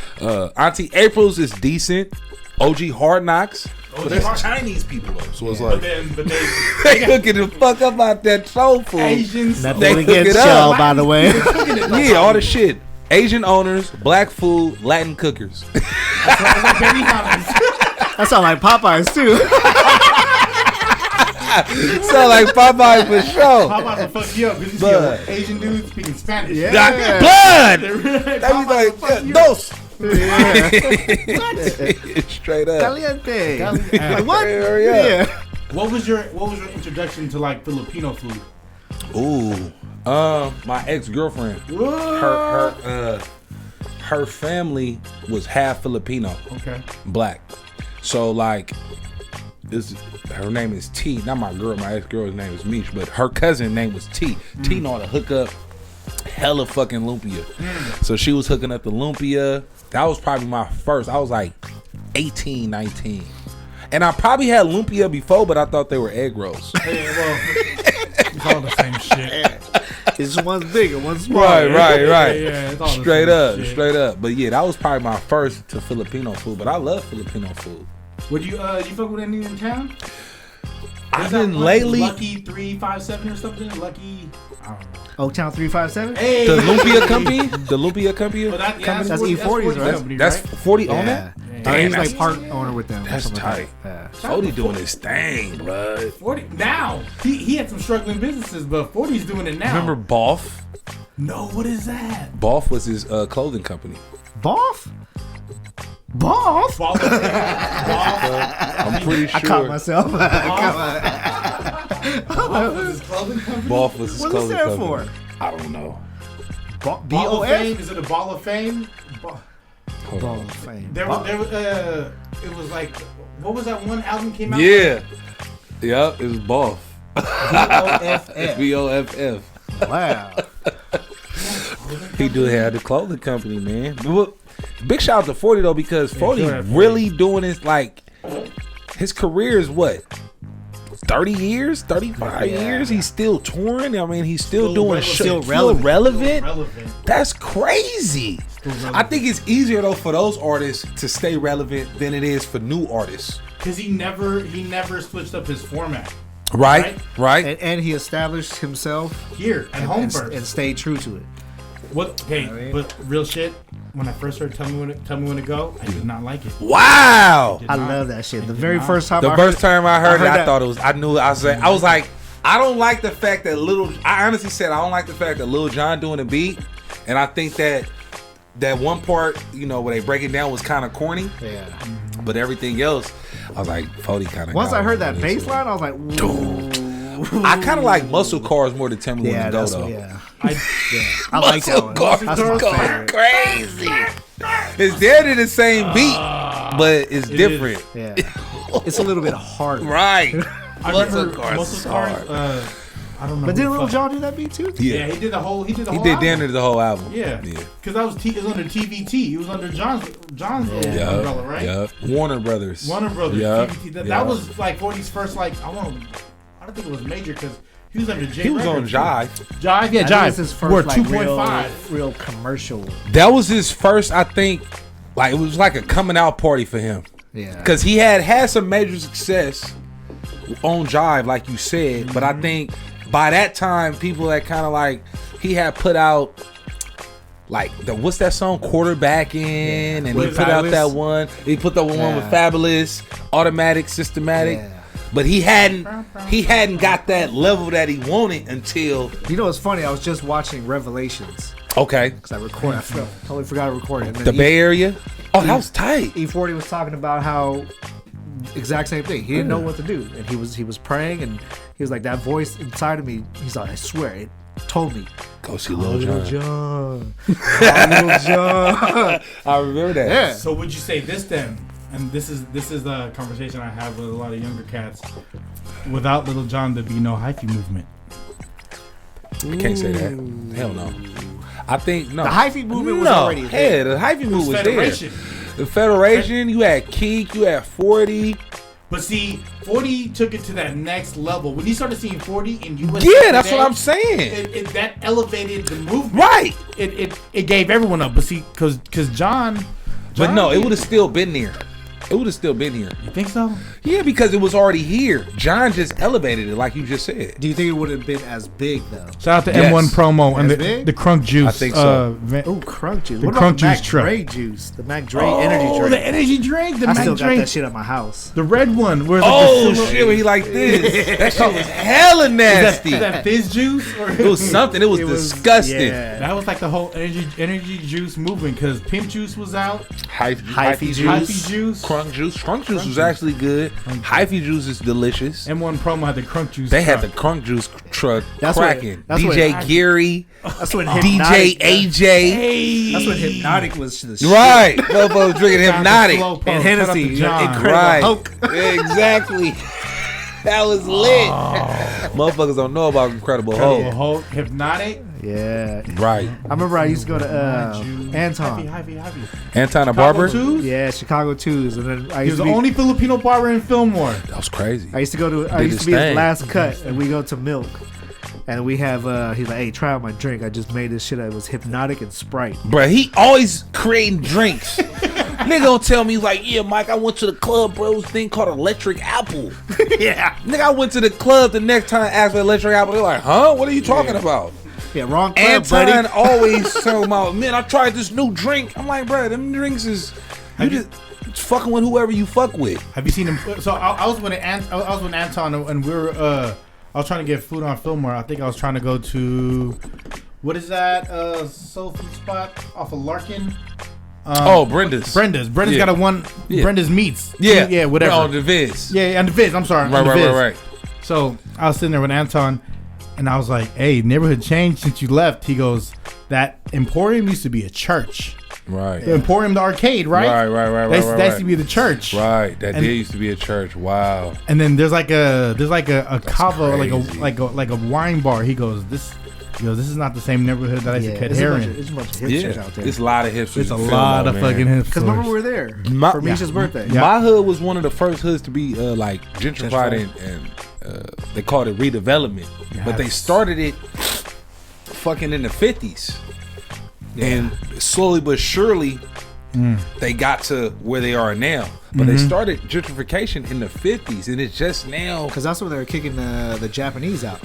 Auntie April's is decent. OG Hard Knocks. But that's Chinese people though. So it's like But they cooking the fuck up out that soul food. Asians. Nothing They cook against it up. y'all, by the way. Yeah, all the shit. Asian owners, black food, Latin cookers. That sound like Popeyes too. Sound like Popeye for sure. Popeyes will fuck you up because you see an Asian dude speaking Spanish. Yeah. Blood. That That was like dos. Straight up. Caliente. Like, what? Hurry up. Yeah. What was your introduction to like Filipino food? Ooh, my ex-girlfriend. Her family was half Filipino, Okay. black. So like, her name is T. Not my girl. My ex-girl's name is Mish, but her cousin name was T. T know how to hook up hella fucking lumpia. So she was hooking up the lumpia. That was probably my first. I was like 18, 19. And I probably had lumpia before, but I thought they were egg rolls. Yeah, well, it's all the same shit. It's one's bigger, one's smaller. Right. Yeah, it's all straight up. But yeah, that was probably my first to Filipino food. But I love Filipino food. Would you fuck with any in town? I've been lately. Lucky 357 or something. Lucky. I don't know. Oaktown 357. Hey, The Lumpia Company. The Lumpia Company. Well, that's E40's, right? That's 40 on that. He's like part owner with them. That's tight. Yeah. 40 doing his thing, bud. 40 now. He had some struggling businesses, but 40's doing it now. Remember Boff? No, what is that? Boff was his clothing company. Boff? Boff? I'm pretty sure. I caught myself. Boff was his clothing company? Boff was his What's clothing it stand company. for? I don't know. Ball of B-O-F? Fame? Is it a Ball of Fame? Hold on. There was it was like, what was that one album came out? Yeah. Yep, it was Boff. B-O-F-F. B-O-F-F. Wow. He do have the clothing company, man. But big shout out to 40 though, because 40 really doing this, like, his career is what? 30 years, 35 years. He's still touring. I mean, he's still doing shit. Still relevant. That's crazy. I think it's easier though for those artists to stay relevant than it is for new artists. Because he never switched up his format. Right. And he established himself Here at home first and stayed true to it. What? Okay, but real shit. When I first heard "Tell Me When to Go," I did not like it. Wow. I love that shit. The very first time I heard it, I thought it was. I was like, I don't like the fact that I honestly said I don't like the fact that Lil Jon doing the beat, and I think that one part, where they break it down was kind of corny. Yeah. But everything else, I was like, 40 kind of. Once I heard that bass line, I was like, ooh. I kind of like Muscle Cars more than Tell Me When to Go though. Yeah. I like that one. Muscle Cars crazy. It's dead in the same beat, but it's different. Yeah. It's a little bit harder. Right. Muscle Cars. I don't know. But didn't Lil Jon do that beat too? Yeah, he did the whole. He did damn near the whole album. Yeah. Because that was it was under TVT. He was under John's umbrella, right? Yeah. Warner Brothers. Yeah. TVT. That was like 40's first. Like I don't think it was major because he was under J. He was on Jive. Jive, yeah, Jive. His first, we're like, 2.5. Real commercial. That was his first, I think. Like it was like a coming out party for him. Yeah. Because he had some major success on Jive, like you said. But I think by that time, people that kind of like he had put out like what's that song, Quarterbacking, and he put out that one. He put that one with Fabulous, Automatic, Systematic. Yeah. But he hadn't got that level that he wanted until. You know what's funny? I was just watching Revelations. Okay. Because I totally forgot to record it. The Bay Area. Oh, that was tight. E40 was talking about how exact same thing. He didn't know what to do, and he was praying, and he was like, that voice inside of me. He's like, I swear it told me. Go see Lil Jon. Lil Jon. I remember that. Yeah. So would you say this then? And this is the conversation I have with a lot of younger cats. Without Lil Jon, there'd be no hyphy movement. I can't say that. Hell no. I think no. The hyphy movement was already there. Yeah, the hyphy movement was Federation. there. The Federation. You had Keek. You had 40. But see, 40 took it to that next level. When you started seeing 40 in USA, that's what I'm saying. That elevated the movement. Right. It gave everyone up. But see, because John. But no, it would have still been there. It would have still been here. You think so? Yeah, because it was already here. John just elevated it, like you just said. Do you think it would have been as big though? Shout out to M1 promo and the Crunk Juice. I think so. Crunk Juice. The What Crunk about the Mac Juice truck. Dre juice? The Mac Dre energy drink. The energy drink. The I Mac still Dre. got that shit at my house. The red one. Where Shit, when he like this. That shit was hella nasty. Is that fizz juice? Or It was something. It was disgusting. Yeah. That was like the whole energy juice movement because Pimp Juice was out. Hyphy juice. Hyphy juice. Crunk Crunk juice. Crunk juice was actually good. Hyphy juice is delicious. M1 Promo had the Crunk juice. They had the Crunk juice truck cracking. DJ Geary. That's what DJ AJ. Hey. That's what Hypnotic was to the shit. Right. Motherfuckers drinking Hypnotic. And Hennessy. Right. Exactly. That was lit. Motherfuckers don't know about Incredible Hulk. Hypnotic. Yeah. Right. I remember I used to go to Anton. Anton a barber? Yeah, Chicago 2s. And then he was the only Filipino barber in Fillmoe. That was crazy. I used to be his last cut, and we go to Milk. And we have, he's like, hey, try out my drink. I just made this shit. It was Hypnotic and Sprite. Bruh, he always creating drinks. Nigga don't tell me, like, yeah, Mike, I went to the club, bro. This thing called Electric Apple. Yeah. Nigga, I went to the club the next time I asked for Electric Apple. They're like, huh? What are you talking about? Yeah, wrong club, Anton buddy. always talking about, man, I tried this new drink. I'm like, bro, them drinks is, it's fucking with whoever you fuck with. Have you seen him? So I was with Anton, and we were, I was trying to get food on Fillmoe. I think I was trying to go to, what is that soul food spot off of Larkin? Brenda's. Brenda's got a one. Yeah. Brenda's Meats. Yeah, whatever. Oh, the Viz. Yeah, and the Viz. I'm sorry. Right. So I was sitting there with Anton, and I was like, "Hey, neighborhood changed since you left." He goes, "That Emporium used to be a church." Right. The Emporium, the arcade, right? Right. That used to be the church. Right. That did used to be a church. Wow. And then there's like a cava, like a wine bar. He goes, this is not the same neighborhood that I used to cut hair in. There's a bunch of hipsters out there. It's a lot of hipsters. It's a lot of fucking hipsters. Because remember we were there for Misha's birthday. Yeah. My hood was one of the first hoods to be like gentrified and they called it redevelopment. Yes. But they started it fucking in the 50s. Yeah. And slowly but surely they got to where they are now. But they started gentrification in the 50s, and it's just now. Because that's when they were kicking the Japanese out.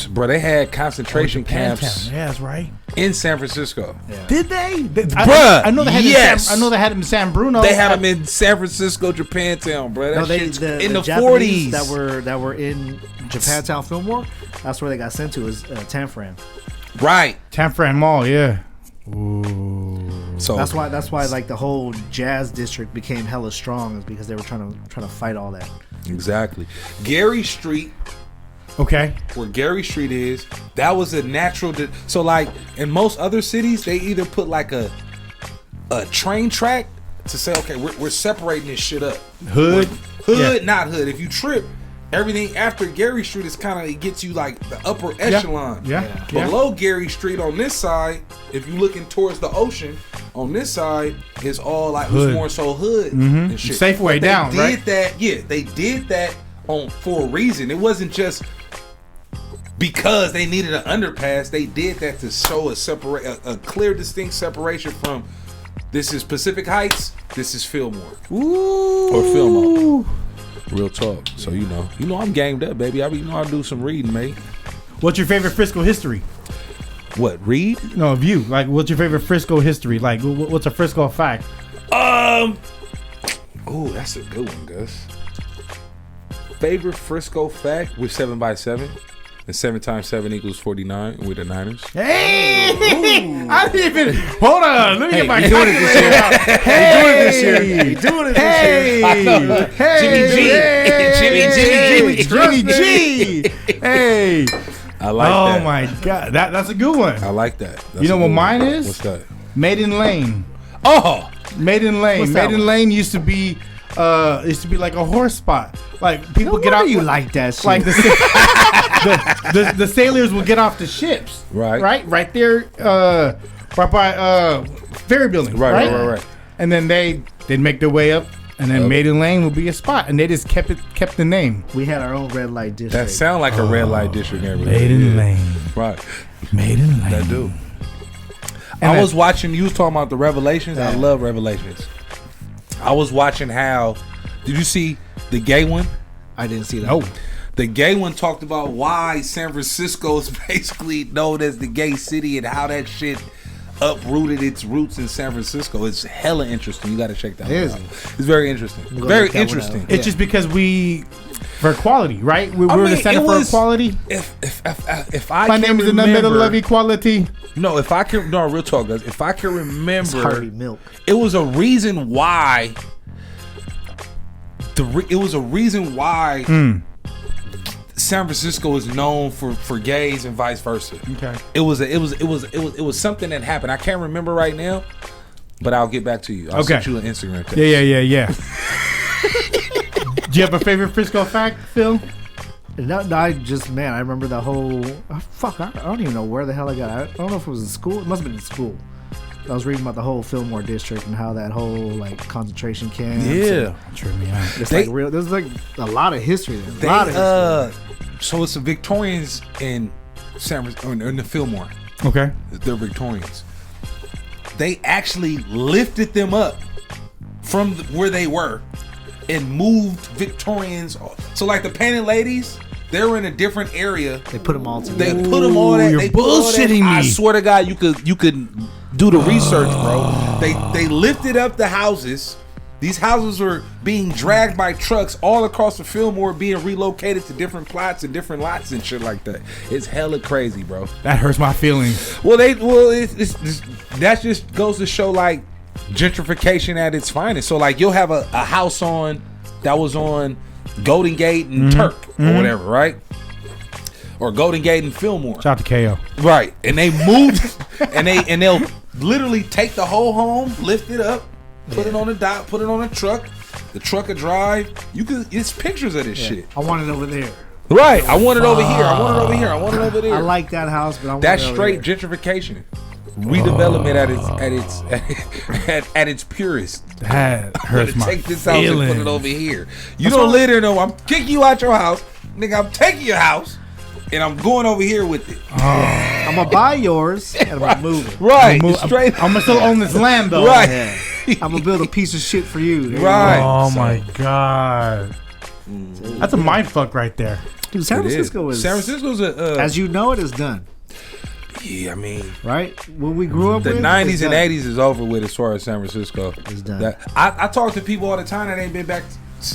Bro, they had concentration camps. Yeah, that's right. In San Francisco. Yeah. Did they? Bruh, I know they had I know they had them in San Bruno. They had them in San Francisco, Japantown, bro. That shit's in the Japanese 40s. that were in Japantown Fillmoe, that's where they got sent to, is Tanfran. Right. Tanfran Mall, yeah. Ooh. So that's why like the whole jazz district became hella strong, is because they were trying to fight all that. Exactly. Gary Street. Okay. Where Gary Street is, that was a natural. So like in most other cities, they either put like a train track to say, okay, we're separating this shit up. Hood, not hood. If you trip, everything after Gary Street is kind of, it gets you like the upper echelon. Yeah. Below Gary Street on this side, if you're looking towards the ocean, on this side is all like it's more so hood and shit. Safeway down, right? They did that for a reason. It wasn't just because they needed an underpass. They did that to show a clear, distinct separation from this is Pacific Heights, this is Fillmoe. Or Fillmoe. Real talk. So you know I'm ganged up, baby. I do some reading, mate. What's your favorite Frisco history? What, read? No, of you. Like, what's your favorite Frisco history? Like, what's a Frisco fact? Oh, that's a good one, Gus. Favorite Frisco fact? We're 7x7. And 7 times 7 equals 49. And we're the Niners. Hey! I didn't even... Hold on. Let me get my calculator out. Hey! Doing it this year. Jimmy G. Hey! I like that. Oh my God. That's a good one. I like that. You know what mine is? What's that? Maiden Lane. Oh! Maiden Lane. Maiden Lane used to be like a horse spot. Like people get out. You like that shit? Like the sailors will get off the ships. Right there. Right by ferry building. Right. And then they'd make their way up. And then Maiden Lane will be a spot, and they just kept the name. We had our own red light district. That sound like a red light district. Maiden Lane. Right. Maiden Lane. That do. And I was watching. You was talking about the Revelations. I love Revelations. I was watching how. Did you see the gay one? I didn't see that. No. The gay one talked about why San Francisco is basically known as the gay city and how that shit uprooted its roots in San Francisco. It's hella interesting. You got to check that out. It's very interesting. Very interesting. It's just because for equality, right? We were the center for equality. If I my name is in the middle of equality. No, if I can, no, real talk, guys. If I can remember, it's Harvey Milk. It was a reason why it was a reason why San Francisco is known for gays and vice versa. Okay. It was something that happened. I can't remember right now, but I'll get back to you. I'll send you an Instagram text. Yeah. Do you have a favorite Frisco fact, Phil? No, I remember the whole. I don't even know where the hell I got it. I don't know if it was in school. It must have been in school. I was reading about the whole Fillmoe district and how that whole like concentration camp. Yeah, it's like real. There's like a lot of history there. So it's the Victorians in San Francisco, in the Fillmore. Okay, they're Victorians. They actually lifted them up from where they were and moved Victorians. So like the Painted Ladies, they were in a different area. They put them all together. They put them all that. You're bullshitting me. I swear to God, you could do the research, bro. They lifted up the houses. These houses were being dragged by trucks all across the Fillmore, being relocated to different plots and different lots and shit like that. It's hella crazy, bro. That hurts my feelings. Well, that just goes to show like gentrification at its finest. So like you'll have a house that was on Golden Gate and Turk or whatever, right? Or Golden Gate and Fillmore. Shout out to KO. Right. And they moved and they'll literally take the whole home, lift it up, put it on the dock, put it on a truck. The truck will drive. It's pictures of this shit. I want it over there. Right. I want it over here. I want it over here. I want it over there. I like that house, but I want that's it over straight there. Gentrification. Redevelopment at its purest. That hurts my take this house feelings. and put it over here. You don't live there, no. I'm kicking you out your house, nigga. I'm taking your house, and I'm going over here with it. I'm gonna buy yours and I'm gonna move it. Right, I'm gonna still own this land though. Right. Yeah. I'm gonna build a piece of shit for you. Right. Oh my god. That's a mind fuck right there. Dude, San Francisco's as you know it is done. Yeah, I mean, right? When we grew up, the 90s and 80s is over with as far as San Francisco. It's done. I talk to people all the time that ain't been back to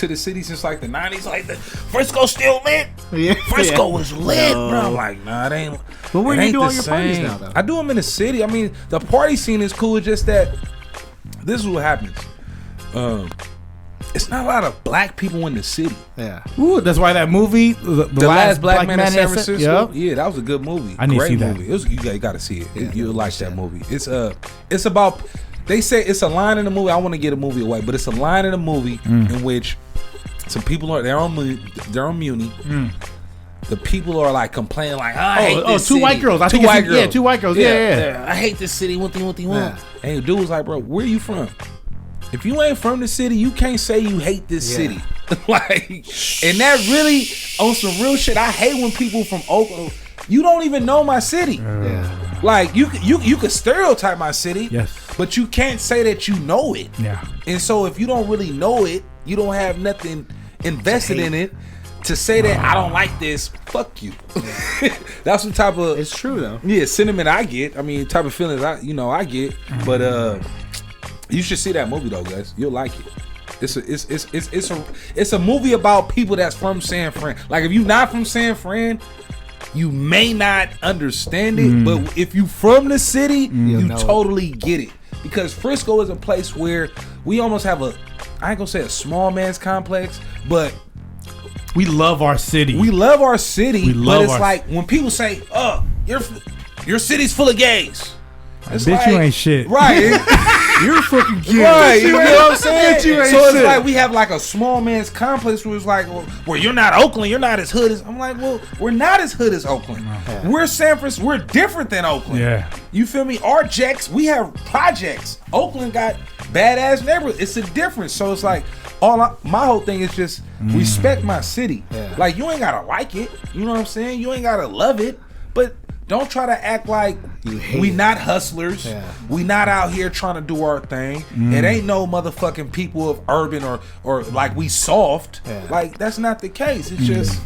the city since like the 90s. Like the Frisco's still lit. Yeah. Frisco was lit, bro. I'm like, nah, it ain't. But where do you do all your parties now, though? I do them in the city. I mean, the party scene is cool. It's just that this is what happens. It's not a lot of black people in the city. Yeah. Ooh, that's why that movie, the last black man in San Francisco. Yep. Yeah, that was a good movie. I need to see movie. that. You got to see it. You'll like that movie. It's about. They say it's a line in the movie. I want to get a movie away, but it's a line in the movie in which some people they're on Muni. The people are like complaining, like, I hate this two city. white girls. Two white girls. Yeah, two white girls. Yeah. I hate this city. What do you want? And the dude was like, bro, where you from? If you ain't from the city, you can't say you hate this city. Like, and that really, on some real shit, I hate when people from Oakland, you don't even know my city. Like, you could stereotype my city, but you can't say that you know it. Yeah. And so if you don't really know it, you don't have nothing invested in it to say that I don't like this, fuck you. That's the type of... It's true, though. Yeah, sentiment I get. I mean, type of feelings I get. But, you should see that movie though, guys. You'll like it. It's a movie about people that's from San Fran. Like if you're not from San Fran, you may not understand it, but if you from the city, you totally get it. Because Frisco is a place where we almost have I ain't gonna say a small man's complex, but we love our city. But it's like when people say, "Oh, your city's full of gays." It's bitch, like, you ain't shit. Right. You're fucking gay. Right. You know what I'm saying? So it's like we have like a small man's complex where it's like, well, you're not Oakland. You're not as hood as... I'm like, well, we're not as hood as Oakland. Yeah. We're San Francisco. We're different than Oakland. Yeah. You feel me? Our jacks, we have projects. Oakland got badass neighborhoods. It's a difference. So it's like, my whole thing is just respect my city. Yeah. Like, you ain't got to like it. You know what I'm saying? You ain't got to love it. But... don't try to act like we not hustlers. Yeah. We not out here trying to do our thing. It ain't no motherfucking people of urban or like we soft. Yeah. Like that's not the case. It's just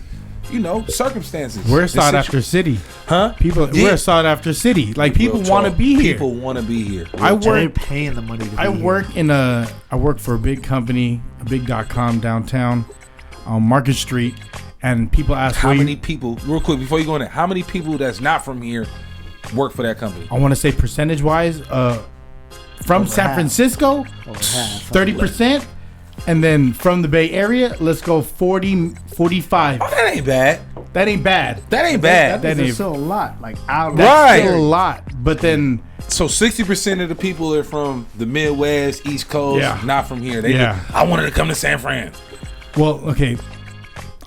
circumstances. We're a sought after city, huh? We're a sought after city. Like people want to be here. People want to be here. They're paying the money. I work for a big company, a big.com downtown on Market Street. And people ask how many people, real quick before you go in there, how many people that's not from here work for that company? I want to say percentage wise, from San Francisco, 30%. And then from the Bay Area, let's go 40, 45. Oh, that ain't bad. That ain't bad. That ain't bad. That is still a lot. Like out. That's still a lot. But then. So 60% of the people are from the Midwest, East Coast, not from here. I wanted to come to San Fran. Well, okay.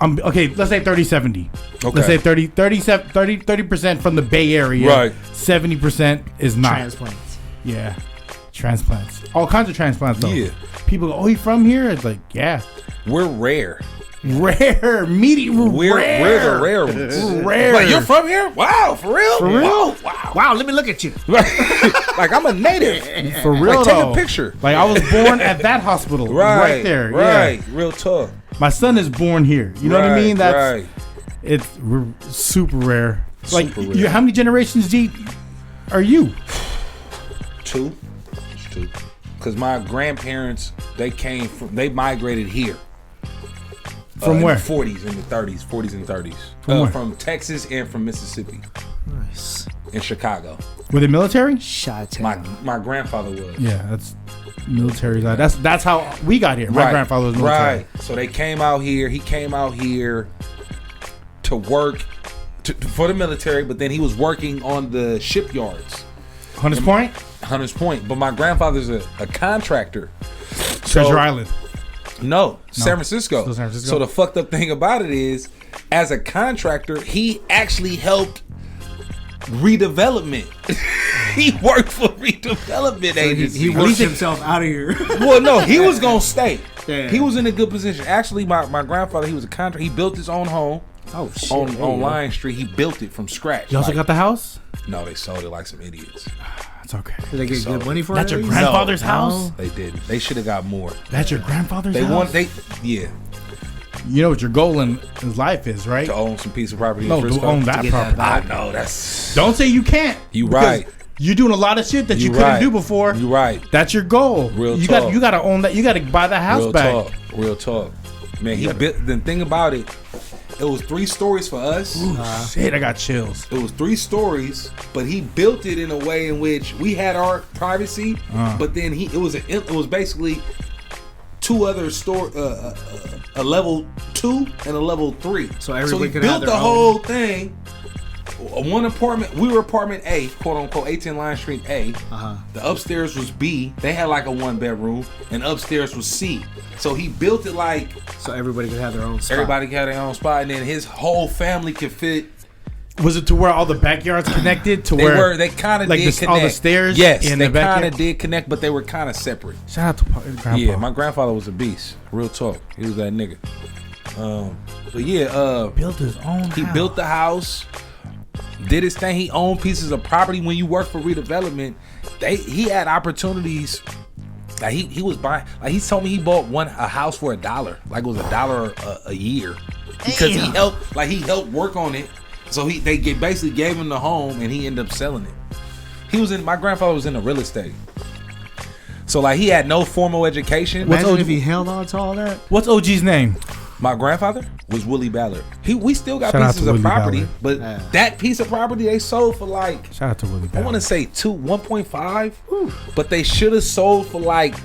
Let's say 30-70. Okay. Let's say 30% from the Bay Area. Right. 70% is not. Transplants. Yeah. Transplants. All kinds of transplants, though. Yeah. People go, oh, you from here? It's like, yeah. We're rare. Rare. We're the rare ones. Rare. Like, you're from here? Wow, for real? For real? Wow, let me look at you. Like, I'm a native. For real, like, take a picture. Like, I was born at that hospital. Right there. Right. Yeah. Real talk. My son is born here. You know what I mean? That's it's super rare. Like, super rare. How many generations deep are you? Two. Because my grandparents, they migrated here. From where? In the 40s and the 30s. From Texas and from Mississippi. Nice. In Chicago. Were they military? My grandfather was. Yeah, that's military. That's how we got here. My grandfather was military. Right. So they came out here. He came out here to work for the military, but then he was working on the shipyards. Hunters Point? Hunters Point. But my grandfather's a contractor. Treasure Island. No, San Francisco. Still San Francisco. So the fucked up thing about it is, as a contractor, he actually helped redevelopment. He worked for redevelopment agency. He worked himself out of here. Well, no, he was gonna stay. Yeah. He was in a good position. Actually, my grandfather, he was a contractor. He built his own home. Oh shit! On Lion Street, he built it from scratch. You also got the house? No, they sold it like some idiots. That's okay. Did they get good money for it? That's your grandfather's house? They didn't. They should have got more. That's your grandfather's house? Yeah. You know what your goal in life is, right? To own some piece of property. No, to own that property. I know that's. Don't say you can't. You right. You're doing a lot of shit that you couldn't do before. You right. That's your goal. Real talk. You got to own that. You got to buy the house back. Real talk. Man, he built. The thing about it. It was 3 stories for us. Ooh, shit, I got chills. It was 3 stories, but he built it in a way in which we had our privacy, but then it was basically 2 other a level 2 and a level 3. So everybody he built the whole thing. One apartment, we were apartment A, quote unquote, 18 Lion Street A. The upstairs was B. They had like a 1-bedroom, and upstairs was C. So he built it like so everybody could have their own spot. Everybody could have their own spot, and then his whole family could fit. Was it to where all the backyards connected? To where they kind of like did connect. All the stairs. Yes, in they the kind of did connect, but they were kind of separate. Shout out to Grandpa. Yeah, my grandfather was a beast. Real talk, he was that nigga. But yeah, built his own. He built the house. Did his thing. He owned pieces of property. When you work for redevelopment, he had opportunities. Like he was buying. Like he told me he bought a house for $1. Like it was $1 a year because he helped work on it. So they basically gave him the home and he ended up selling it. My grandfather was into real estate. So like he had no formal education. Imagine if he held on to all that. What's OG's name? My grandfather was Willie Ballard. We still got pieces of property, but that piece of property they sold for like. Shout out to Willie Ballard. I want to say 1.5, but they should have sold for like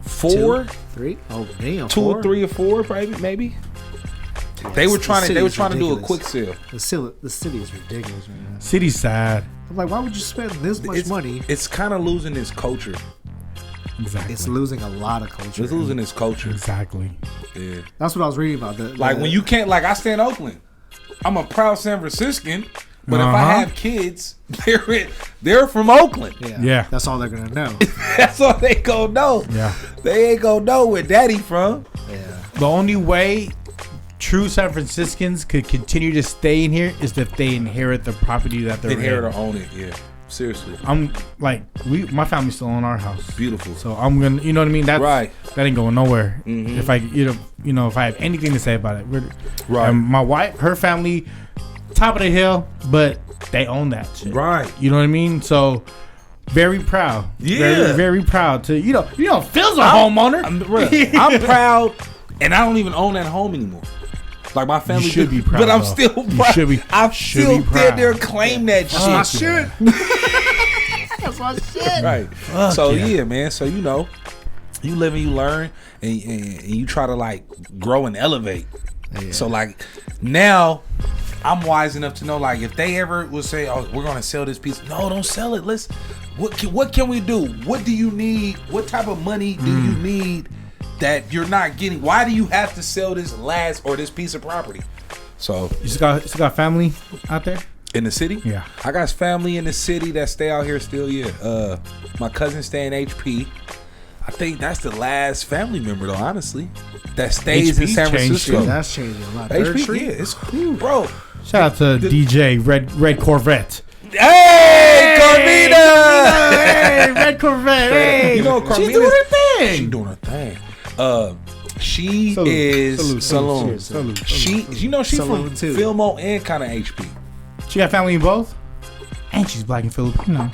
4, 3. Oh damn, 2 or 3 or 4, maybe. They were trying to do a quick sale. The city is ridiculous right now. City's sad. I'm like, why would you spend this much money? It's kind of losing its culture. Exactly. It's losing a lot of culture. It's losing its culture. Exactly. Yeah. That's what I was reading about. When you can't, like I stay in Oakland. I'm a proud San Franciscan, but if I have kids, they're from Oakland. Yeah. That's all they're gonna know. That's all they gonna know. Yeah. They ain't gonna know where daddy from. Yeah. The only way true San Franciscans could continue to stay in here is if they inherit the property that they're inherit or own it. Yeah. Seriously. I'm like my family's still on our house. Beautiful. So I'm gonna, you know what I mean? That's right. That ain't going nowhere. Mm-hmm. If I, if I have anything to say about it, right. And my wife, her family, top of the hill, but they own that shit. Right. You know what I mean? So very proud. Yeah. Very, very proud to Phil's a homeowner. I'm proud, and I don't even own that home anymore. Like my family should be proud, but I'm still proud. You should be. I'm still there claim that shit. That's my shit. That's my shit. Right. So yeah, man. So You live and you learn, and you try to like grow and elevate. Yeah. So like now, I'm wise enough to know like if they ever will say, "Oh, we're gonna sell this piece," no, don't sell it. What can we do? What do you need? What type of money do you need that you're not getting? Why do you have to sell this this piece of property? So you still got family out there in the city? Yeah, I got family in the city that stay out here still. Yeah, my cousin stay in HP. I think that's the last family member though, honestly, that stays in San Francisco. That's changing a lot. HP, yeah, it's cool, bro. Shout out to DJ Red Corvette. Hey, Carmina! Hey, Red Corvette. Hey, you know Carmina? She's doing her thing. She's doing her thing. She is Saloon. You know she's from Fillmoe and kind of HP. She got family in both, and she's black and Filipino.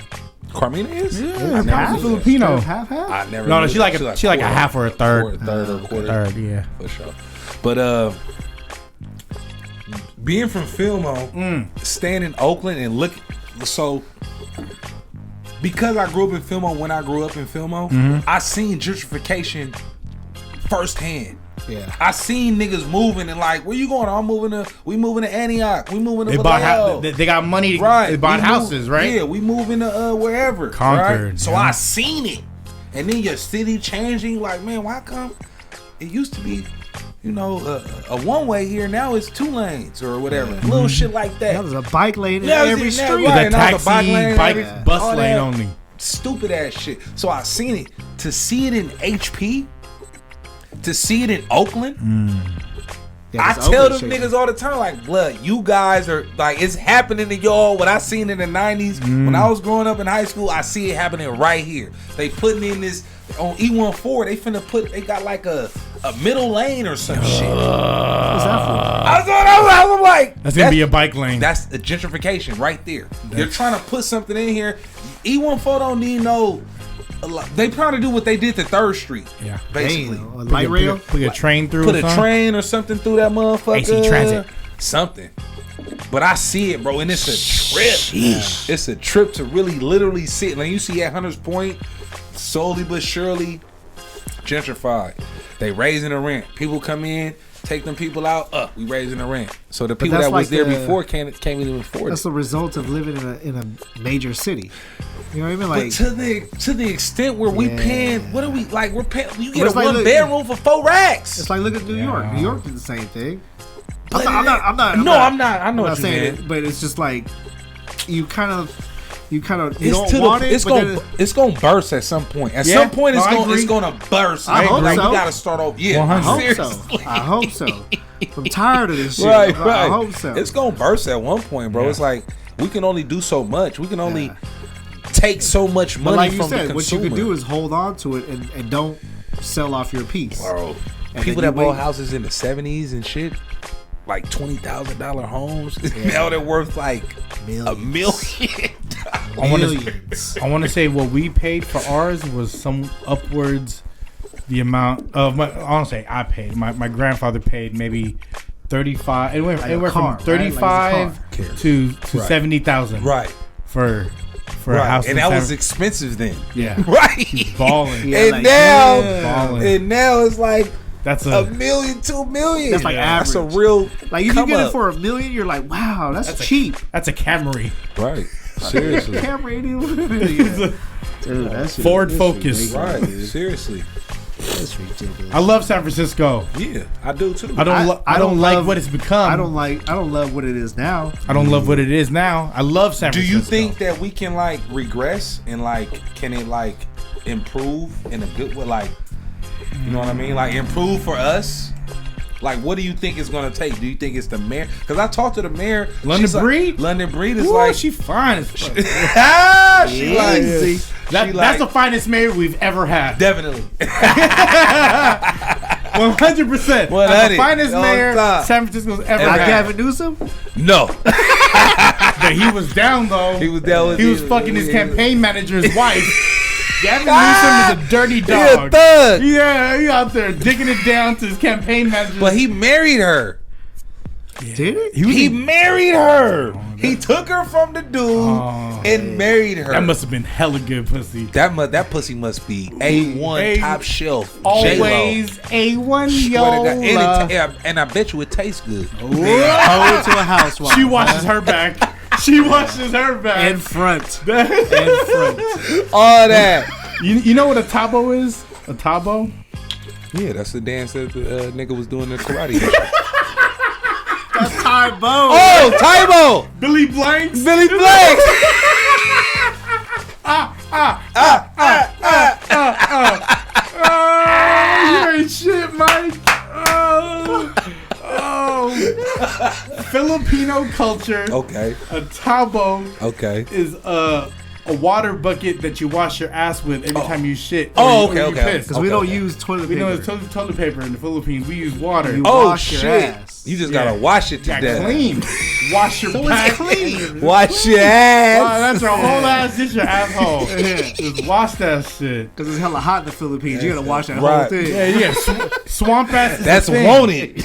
Carmina is? Yeah, half Filipino. Half. I never. No, she's like a half or a third. Or a quarter. Third, yeah, for sure. But being from Fillmoe, staying in Oakland and because I grew up in Fillmoe, when I grew up in Fillmoe, I seen gentrification firsthand. Yeah, I seen niggas moving and like, where you going? We moving to Antioch. We moving to Vallejo. They got money. Right, they bought houses, right? Yeah, we moving to wherever. Concord. Right? So I seen it, and then your city changing. Like, man, why come? It used to be, a one way here. Now it's 2 lanes or whatever. Little shit like that. That was a bike lane in every street. Right. The taxi, bus lane only. Stupid ass shit. So I seen it. To see it in HP. To see it in Oakland, I tell them niggas all the time, like, blood, you guys are like, it's happening to y'all. What I seen in the 90s, when I was growing up in high school, I see it happening right here. They putting in this on E14. They got like a middle lane or some shit. What's that for? I'm like, that's gonna be a bike lane. That's the gentrification right there. You're trying to put something in here. E14 don't need no. They probably do what they did to 3rd Street. Yeah, basically. A light rail. Put a train through. Put a train or something through that motherfucker. AC Transit. Something. But I see it, bro, and it's a trip. Yeah. It's a trip to really, literally see it. Like you see at Hunters Point, slowly but surely, gentrified. They raising the rent. People come in, take them people out. We raising the rent. So the people that was there before can't even afford it. That's the result of living in a major city. You know what I mean? Like, but to the extent where we paying, what are we like? We're paying. You get a 1 bedroom for 4 racks. It's like look at New York. New York did the same thing. I'm not. I know what you're saying. But it's just like you don't want it. It's gonna burst at some point. At some point, it's gonna burst. I hope so. You gotta start off. Yeah, I hope so. I'm tired of this shit. Right. I hope so. It's gonna burst at one point, bro. It's like we can only do so much. We can only take so much money like from you said, the consumer. What you can do is hold on to it and don't sell off your piece. Bro, people that bought houses in the 70s and shit, like $20,000 homes, now they're worth like $1 million. I want to say what we paid for ours was some upwards the amount of honestly I paid. My grandfather paid maybe 35. It went from 35 to 70,000. Right. For a house, and that was expensive then. Yeah, right. He's balling. And now it's like that's $1 million, $2 million. That's like average. That's a real like if you get it for $1 million, you're like, wow, that's cheap. That's a Camry. Right. Seriously. Camry ain't even. Dude, that's Ford Focus. Right. Seriously. That's ridiculous. I love San Francisco. Yeah, I do too. I don't like what it's become. I don't love what it is now. I don't love what it is now. I love San Francisco. Do you think that we can like regress and like can it like improve in a good way? Like, you know what I mean? Like improve for us. Like, what do you think it's gonna take? Do you think it's the mayor? Because I talked to the mayor. London Breed. London Breed is like she fine as fuck. She like that's the finest mayor we've ever had. Definitely. 100%. That's the finest mayor San Francisco's ever had. Gavin Newsom? No. But he was down though. He was down. He was fucking his campaign manager's wife. Gavin Newsom is a dirty dog. He a thug. Yeah, he out there digging it down to his campaign manager. But he married her. Yeah. Did he? He married her. He took her from the dude and married her. That must have been hella good pussy. That pussy must be A1 top shelf. Always A1 yo. And I bet you it tastes good. Hold to a housewife. She washes her back. She washes her back. In front. All that. You know what a tabo is? A tabo? Yeah, that's the dance that the nigga was doing in karate. That's Tybo. Oh, Tybo. Billy Blanks. Billy Blanks. You ain't shit, Mike. Filipino culture. Okay. A tabo. Okay. Is a water bucket that you wash your ass with every time you shit. Okay. Because we don't use toilet paper. We don't use toilet paper in the Philippines. We use water. You wash your ass. You just gotta wash it to death. Clean. Wash your back. Clean. Wash your ass. Wow, that's your whole ass. Just your asshole. Just wash that shit. Because it's hella hot in the Philippines. You gotta wash that whole thing. Yeah. Swamp ass is that's the thing. wanted.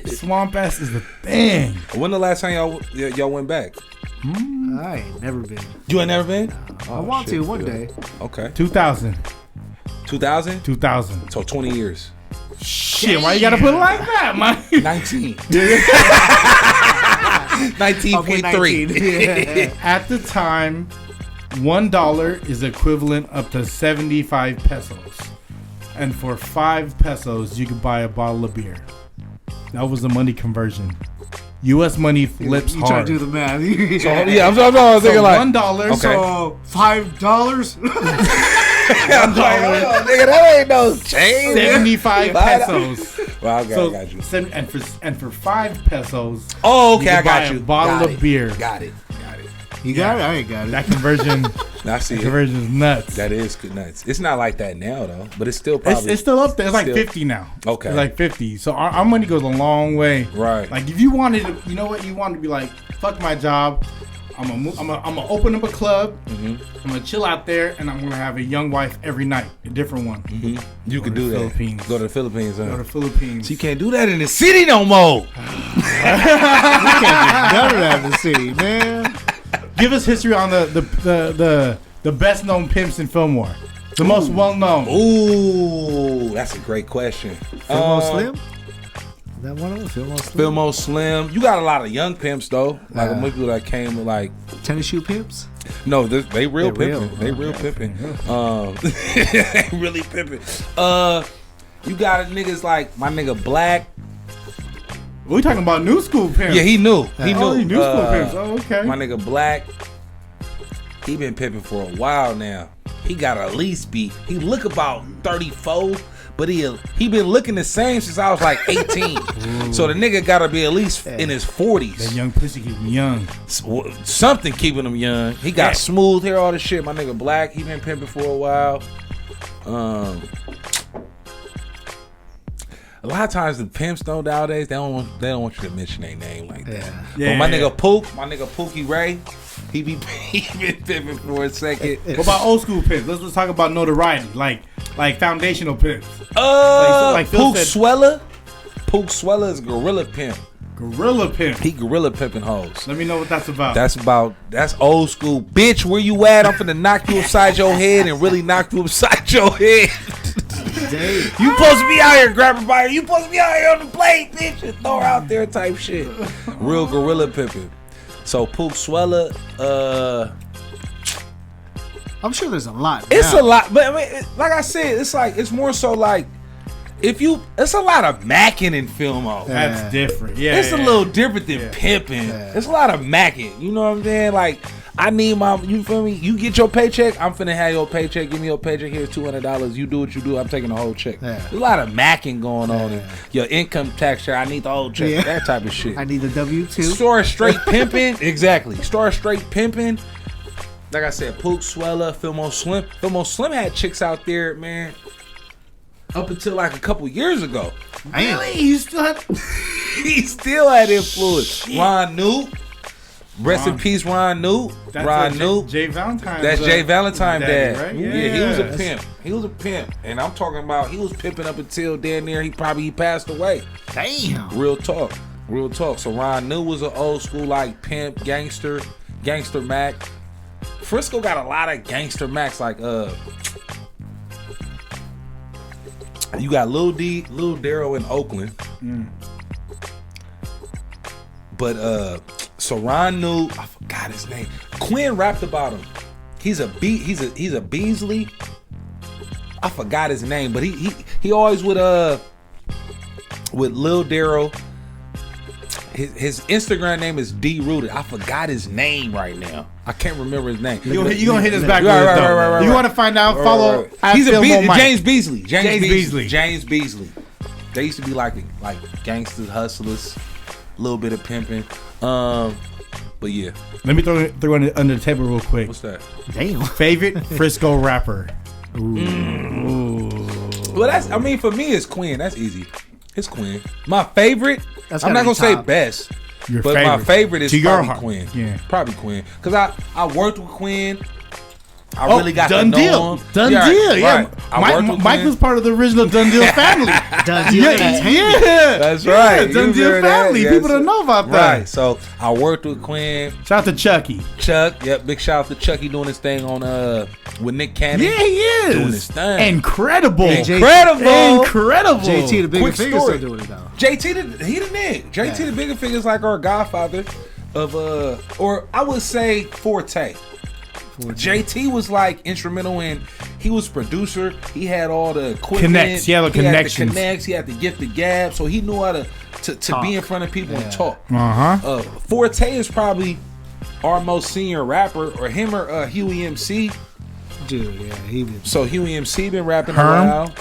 Swamp ass is the thing. When the last time y'all went back? I ain't never been. You ain't never been? I want to one day. Okay. 2000. 2000? 2000. So 20 years. Shit, why you gotta put it like that, man? 19. 19.3. At the time, $1 is equivalent up to 75 pesos. And for 5 pesos, you could buy a bottle of beer. That was the money conversion. U.S. money flips you hard. Try to do the math. I'm thinking like $1. Okay. So $5. I'm like, nigga, that ain't no change. 75 pesos. Well, I got you. And for 5 pesos. Oh, okay, you I got buy you. A bottle of beer. Got it. You got it? I ain't got it. That conversion. I see it. Conversion is nuts. That is good nuts. It's not like that now though, but it's still probably. It's still up there. It's like 50 now. Okay. It's like 50. So our money goes a long way. Right. Like if you wanted to, you know what? You wanted to be like, fuck my job. I'm gonna open up a club. Mm-hmm. I'm gonna chill out there, and I'm gonna have a young wife every night, a different one. Mm-hmm. You can do that. Philippines. Go to the Philippines. Huh? Go to the Philippines. So you can't do that in the city no more. You can't do none of that in the city, man. Give us history on the best known pimps in Fillmoe. The most well known. Ooh, that's a great question. Fillmoe Slim? Is that one of them? Fillmoe Slim? Fillmoe Slim. You got a lot of young pimps though. Like most people that came with like tennis shoe pimps. No, they real pimping. They real pimping. They really pimping. You got niggas like my nigga Black. We talking about new school pimps. Yeah, he knew. He knew. New school pimps. Oh, okay. My nigga Black. He been pimping for a while now. He got at least be. He look about 34, but he been looking the same since I was like 18. So the nigga gotta be at least in his 40s. That young pussy keep him young. Something keeping him young. He got smooth hair, all this shit. My nigga Black. He been pimping for a while. A lot of times the pimps though nowadays they don't want you to mention their name like that. Yeah. But my nigga Pookie Ray, he been pimping for a second. What about old school pimps? Let's talk about notoriety, like foundational pimps. Uh, Pook Sweller. Pook Sweller is gorilla pimp. Gorilla pimp. He gorilla pimping hoes. Let me know what that's about. That's old school. Bitch, where you at? I'm finna knock you upside your head and really knock you upside your head. You supposed to be out here grabbing by her. You supposed to be out here on the plate, bitch, and throw her out there type shit. Real gorilla pimping. So Pook Sweller, I'm sure there's a lot. It's a lot, but I mean, like I said, it's more so like it's a lot of macking in Fillmoe. That's different. Yeah, it's a little different than pimping. It's a lot of macking. You know what I'm saying? Like. I need you feel me? You get your paycheck, I'm finna have your paycheck. Give me your paycheck. Here's $200. You do what you do. I'm taking the whole check. There's a lot of macking going on. In your income tax share. I need the whole check. That type of shit. I need the W-2. Store straight pimping. Exactly. Store straight pimping. Like I said, Pook Sweller, Fillmoe Slim. Fillmoe Slim had chicks out there, man. Up until like a couple years ago. Really? He still had influence. Ron Newt. Rest in peace, Ron Newt. Ron Newt. Jay Valentine. That's Jay Valentine dad. Right? Yeah, he was a pimp. He was a pimp. And I'm talking about he was pimping up until damn near he passed away. Damn. Real talk. Real talk. So Ron New was an old school like pimp, gangster Mac. Frisco got a lot of gangster Macs like you got Lil Darryl in Oakland. But so Ron New, I forgot his name. Quinn rapped about him. He's a Beasley. I forgot his name, but he always with Lil Darryl. His Instagram name is D Rooted. I forgot his name right now. I can't remember his name. You gonna hit us back with it though. Right. You want to find out? Follow. He's a James Beasley. James Beasley. They used to be like gangsters, hustlers, a little bit of pimping. But yeah. Let me throw it under the table real quick. What's that? Damn. Favorite Frisco rapper. Ooh. Well, for me, it's Quinn. That's easy. It's Quinn. My favorite. I'm not gonna say best, my favorite is probably Quinn. Yeah, probably Quinn. Cause I worked with Quinn. I really got Done to know him. Done deal. Yeah, Right. Mike was part of the original Done Deal family. Done Deal Entertainment. Yeah, that's right. Yeah, Done Deal family. People don't know about that. Right. So I worked with Quinn. Shout out to Chucky. Chuck. Yep. Big shout out to Chucky doing his thing on with Nick Cannon. Yeah, he is doing his thing. Incredible. Incredible. JT the Bigger Figure still doing it though. JT he the nigga. JT the Bigger Figure is like our godfather of or I would say Forte. JT was like instrumental in. He was producer. He had all the equipment. Connects. He had the connections. He had the gift of gab. So he knew how to be in front of people and talk. Forte is probably our most senior rapper, or him or Huey MC. Dude, yeah, he been. So Huey MC been rapping a while.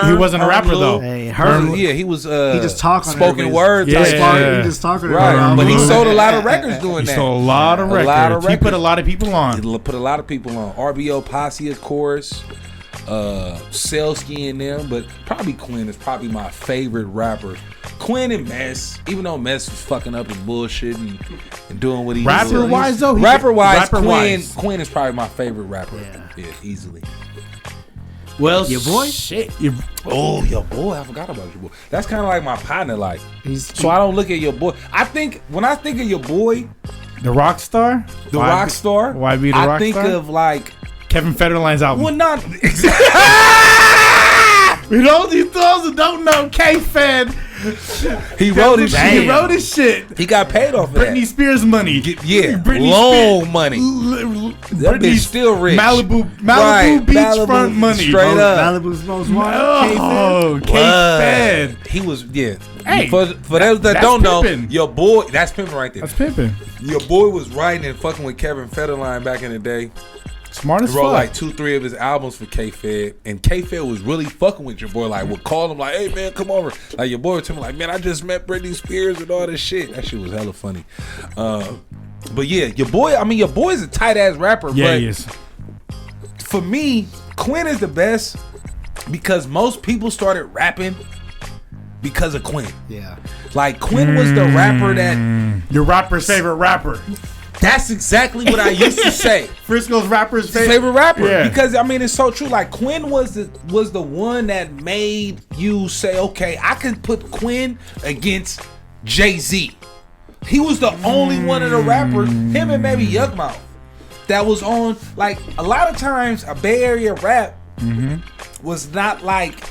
He wasn't a rapper though. Hey, Herm, yeah, he was. He just talking spoken word. Yeah, he just talking. Right, but he sold a lot of records doing that. He sold a lot of records. He put a lot of people on. He put a lot of people on. RBO Posse, of course. Selsky and them, but probably Quinn is probably my favorite rapper. Quinn and Mess, even though Mess was fucking up and bullshit and doing what he rapper wise though. Rapper wise, Quinn is probably my favorite rapper. Yeah, easily. Well, your boy, your boy. I forgot about your boy. That's kind of like my partner. Like, so I don't look at your boy. When I think of your boy, the rock star, why be the rock star? I think of like Kevin Federline's album. Well, not you know, these those who don't know K-Fed. He wrote his shit. He wrote his shit. He got paid off of Britney that. Spears money. Loan money. That bitch still rich. Malibu beachfront money. Straight up. Malibu's most wanted. Oh, K-Fed. He was, Hey, for those that don't know, your boy, that's pimping right there. That's pimping. Your boy was writing and fucking with Kevin Federline back in the day. Smart as fuck. He wrote like 2-3 of his albums for K-Fed, and K-Fed was really fucking with your boy. Like, would call him like, "Hey man, come over." Like your boy would tell me like, "Man, I just met Britney Spears and all this shit." That shit was hella funny. But yeah, your boy. I mean, your boy's a tight ass rapper. Yeah, but he is. For me, Quinn is the best because most people started rapping because of Quinn. Yeah, like Quinn was the rapper that your rapper's favorite rapper. That's exactly what I used to say. Frisco's rapper's favorite rapper. Yeah. Because I mean, it's so true. Like Quinn was the one that made you say, okay, I can put Quinn against Jay-Z. He was the only one of the rappers, him and maybe Yuckmouth, that was on. Like a lot of times, a Bay Area rap was not like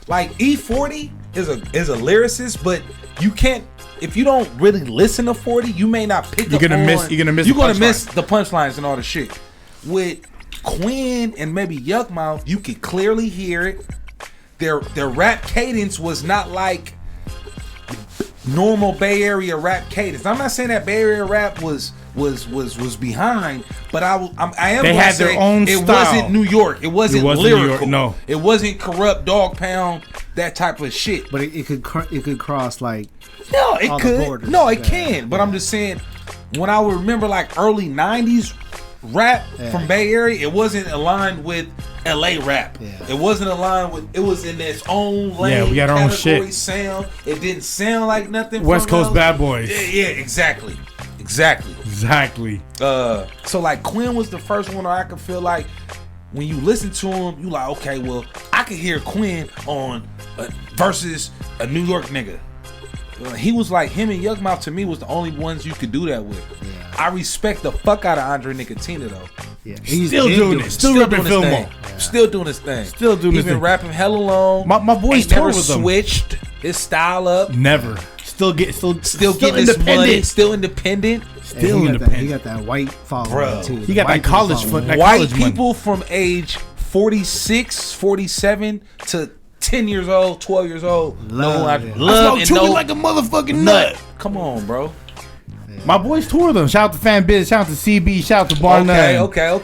E40 is a lyricist, but you can't. If you don't really listen to 40, you may not pick up on. You're gonna miss the punchlines and all the shit. With Quinn and maybe Yuckmouth, you could clearly hear it. Their rap cadence was not like normal Bay Area rap cadence. I'm not saying that Bay Area rap was behind, but I am. They had their own style. It wasn't New York. It wasn't lyrical. New York, no, it wasn't corrupt dog pound, that type of shit. But it could cross like. No, it could. No, it can. But I'm just saying, when I would remember like early '90s rap from Bay Area, it wasn't aligned with LA rap. Yeah. It wasn't aligned with. It was in its own lane. Yeah, we got our own shit. Sound. It didn't sound like nothing. West Coast Bad Boys. Yeah, exactly. So like Quinn was the first one where I could feel like when you listen to him, you like, okay, well, I could hear Quinn on versus a New York nigga. he was like, him and Yuck Mouth to me was the only ones you could do that with. Yeah. I respect the fuck out of Andre Nicotina though. Yeah, he's still doing it. Still ripping Fillmoe. Yeah. Still doing his thing. Still doing his thing. Even rapping hella long. My boys tour with him. Switched his style up. Never. Still getting his money. Still independent. Still independent. He got that white following too. He got that college foot. White people from age 46, 47 to 10 years old, 12 years old. Love and know like a motherfucking nut. Come on, bro. My boys tour them. Shout out to Fan Biz. Shout out to CB. Shout out to Barnum. Okay.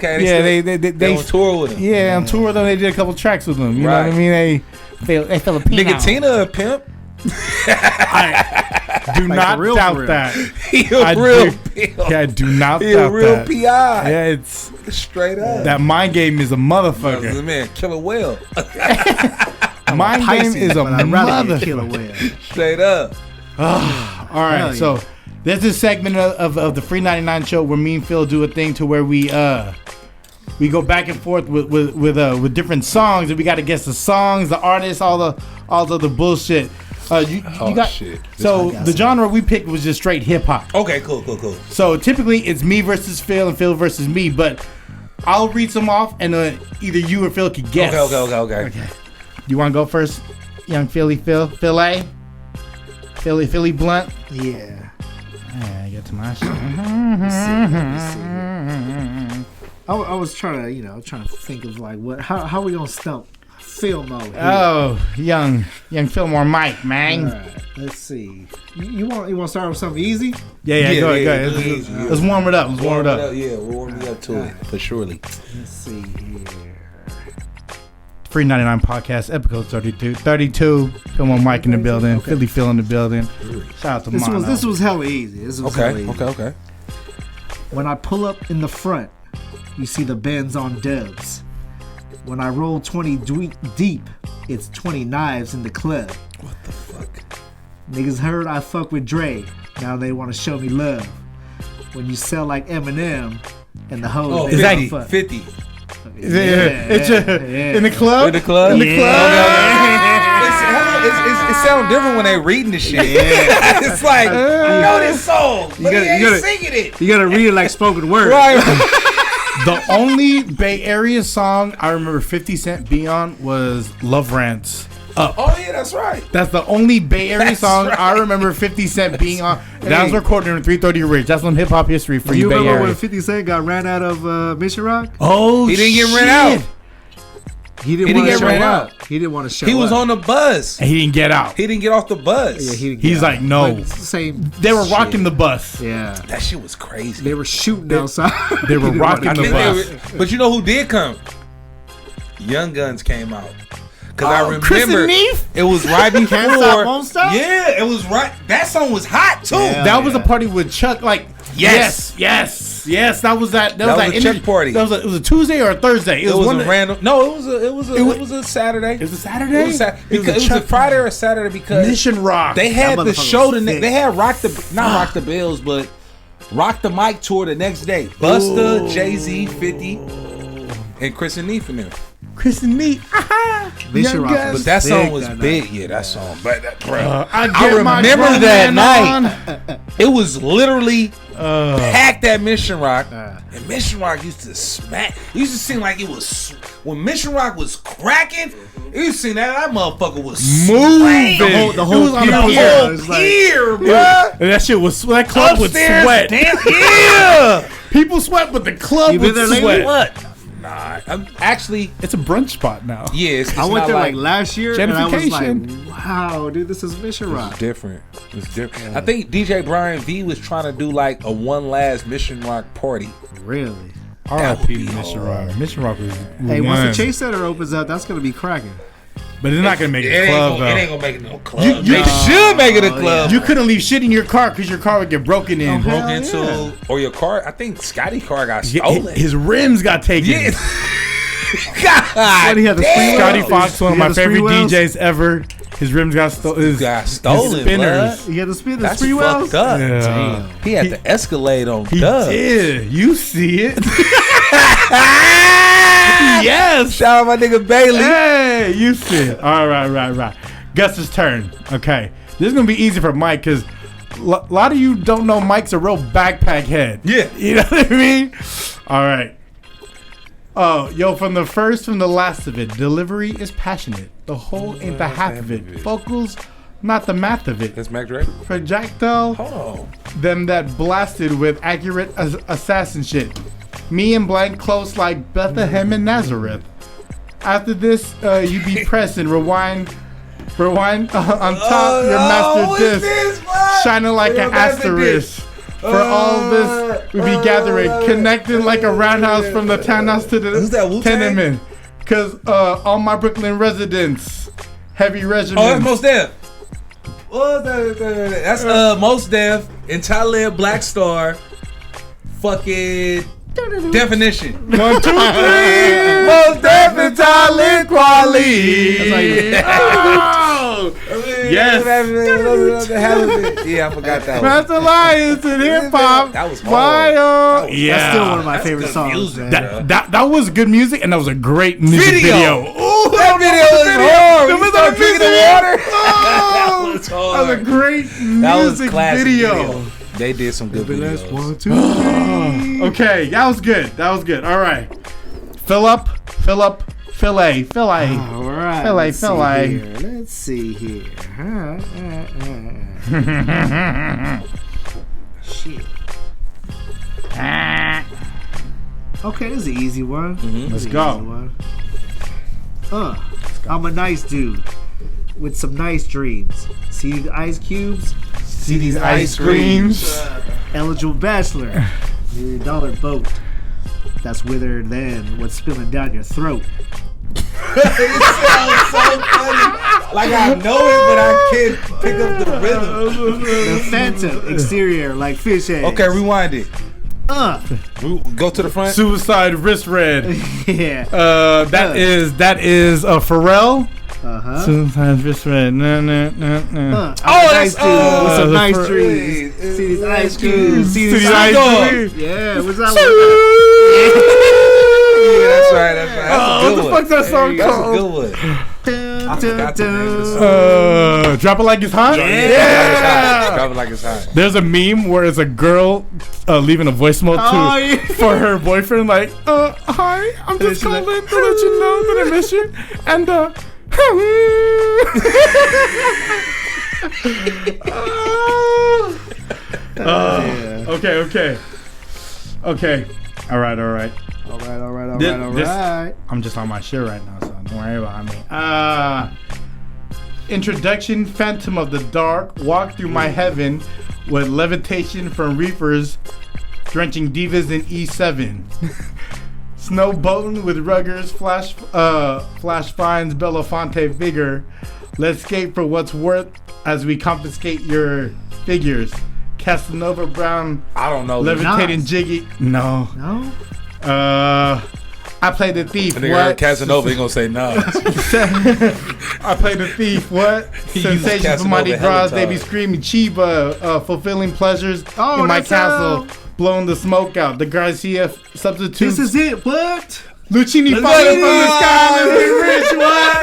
They on tour with them. Yeah, on tour with them. They did a couple tracks with them. You know what I mean? They Filipino. Nicotina a pimp. I do not doubt that. He a real pimp. Yeah, I do not doubt that. He a real PI. Yeah, it's straight up. That mind game is a motherfucker. Man, killer whale. Mind game is a motherfucker. Killer whale. Straight up. All right, so there's this segment of the Free99 show where me and Phil do a thing to where we go back and forth with different songs, and we got to guess the songs, the artists, all the bullshit. Shit. So the genre we picked was just straight hip hop. Okay, cool. So typically it's me versus Phil and Phil versus me, but I'll read some off and either you or Phil can guess. Okay. You want to go first, young Philly Phil A? Philly Blunt? Yeah. I get to my shit. Let's see. I was trying to think of like how we gonna stump Fillmoe. Oh, young Fillmore Mike, man. All right, let's see. You want to start with something easy? Yeah. Go ahead. Let's warm it up. Yeah, we're warming up to it for surely. Let's see here. Free99 podcast, episode 32. Fillmore Mike in the building. Philly Phil in the building. Shout out to Mono. This was hella easy. Okay. When I pull up in the front, you see the Benz on dubs. When I roll 20 deep, it's 20 knives in the club. What the fuck? Niggas heard I fuck with Dre. Now they want to show me love. When you sell like Eminem and the hoes. Is that 50? In the club? It sounds different when they reading the shit. Yeah. It's like, I know this song, but he ain't singing it. You gotta read it like spoken word. Right. The only Bay Area song I remember 50 Cent being on was Love Rants. Up. Oh yeah, that's right. That's the only Bay Area song I remember 50 Cent being on. That was recorded in 330 Ridge. That's some hip hop history for you, Bay Area. You remember when 50 Cent got ran out of Mission Rock? Oh, he didn't get ran out. He didn't want to show up. He didn't want to show up. He was on the bus. And he didn't get out. He didn't get off the bus. Yeah, he's like, no. It's the same. They were rocking the bus. Yeah. That shit was crazy. They were shooting outside. They were rocking the bus. But you know who did come? Young Guns came out. Because I remember Chris and Neef? It was right before. Can't Stop, Won't Stop? Yeah, it was right. That song was hot too. That was a party with Chuck. Like, yes. That was that was a Chuck party. It was a Tuesday or a Thursday. It was a random. No, it was a Saturday. It was a Saturday. It was a Friday or a Saturday because Mission Rock. They had the show. They had Rock the Bills, but Rock the Mic tour the next day. Busta, Jay-Z, 50, and Chris and Neef and them. Chris and Neef. But that song was big. Yeah, that song. But bro, I remember that night. It was literally packed at Mission Rock, and Mission Rock used to smack. It used to seem like it was when Mission Rock was cracking. You used to see that motherfucker was moving. The whole pier, bro. And that shit was that club would sweat. Yeah, people sweat, but the club would sweat. What? Nah, actually, it's a brunch spot now. Yeah, it's I went there like last year, and I was like, "Wow, dude, this is Mission Rock." It's different. Yeah. I think DJ Brian V was trying to do like a one last Mission Rock party. Really? R.I.P. Mission Rock. Mission Rock was. Hey, once the Chase Center opens up, that's gonna be cracking. But it's not gonna make it a club though. It ain't gonna make it no club. You should make it a club. You couldn't leave shit in your car because your car would get broken in. Broken into, or your car. I think Scotty's car got stolen. His rims got taken. Yeah. God, Scotty Fox, one of my favorite DJs ever. His rims got stolen. His spinners. He had the spin. That's free fucked up. Yeah. He had to Escalade on He Dubs. did. You see it. Yes. Shout out my nigga Bailey. Hey, you see it. All right. Gus's turn. Okay. This is gonna be easy for Mike because a lot of you don't know Mike's a real backpack head. Yeah. You know what I mean? All right. Oh, yo, from the first, from the last of it, delivery is passionate. The whole ain't the half of it. Vocals, not the math of it. That's Mac Dre? Projectile, them that blasted with accurate assassin shit. Me and blank close like Bethlehem and Nazareth. After this, you be pressing, rewind on top your master disc, shining like an asterisk. For all this, we be gathering, connecting like a roundhouse from the townhouse to the tenement. Cause all my Brooklyn residents, heavy regiment. Oh, that's Mos Def. That's Mos Def and Talib Black Star. Fucking definition. 1, 2, 3. Mos Def and Talib Kweli. Yes. Yeah, I forgot that one. Master Alliance and hip hop. That was hard. That's still one of my favorite songs. Music, that was good music, and that was a great music video. Ooh, that video was hard. That was drinking the water. That was hard. That was a great music video. They did some good videos. 1, 2, 3. Okay, that was good. All right. Fill A. All right. Let's see here. Shit. Okay, this is an easy one. Let's go. I'm a nice dude with some nice dreams. See these ice cubes? See these ice creams? Eligible bachelor. $1 boat. That's withered than what's spilling down your throat. It sounds so funny. Like I know it, but I can't pick up the rhythm. The phantom exterior like fish eggs. Okay, rewind it. Go to the front. Suicide wrist red. Yeah. That is Pharrell. Suicide wrist red. Nice dude with some nice dreams. See these ice creams. See these ice creams. Yeah. What's that one? Yeah, that's right. That's a good one. What the fuck's that song called? That's a good one. I forgot the name of the song. Drop It Like It's Hot? Yeah. Drop It Like It's Hot. There's a meme where it's a girl leaving a voicemail for her boyfriend, like, hi, I'm just calling to let you know that I miss you. And, Okay. All right. I'm just on my shit right now, so don't worry about me. Introduction, Phantom of the Dark, walk through my heaven with levitation from reefers, drenching divas in E7. Snow boating with ruggers, flash finds Belafonte vigor. Let's skate for what's worth as we confiscate your figures. Casanova Brown, I don't know. levitating Jiggy. No. I played the thief. What? Casanova ain't gonna say no. I played the thief. What? Sensations for Mardi Gras. They be screaming Chiba, fulfilling pleasures in my castle, blowing the smoke out. The Garcia substitute. This is it. What? Lucini falling from the sky. Let's be rich. What?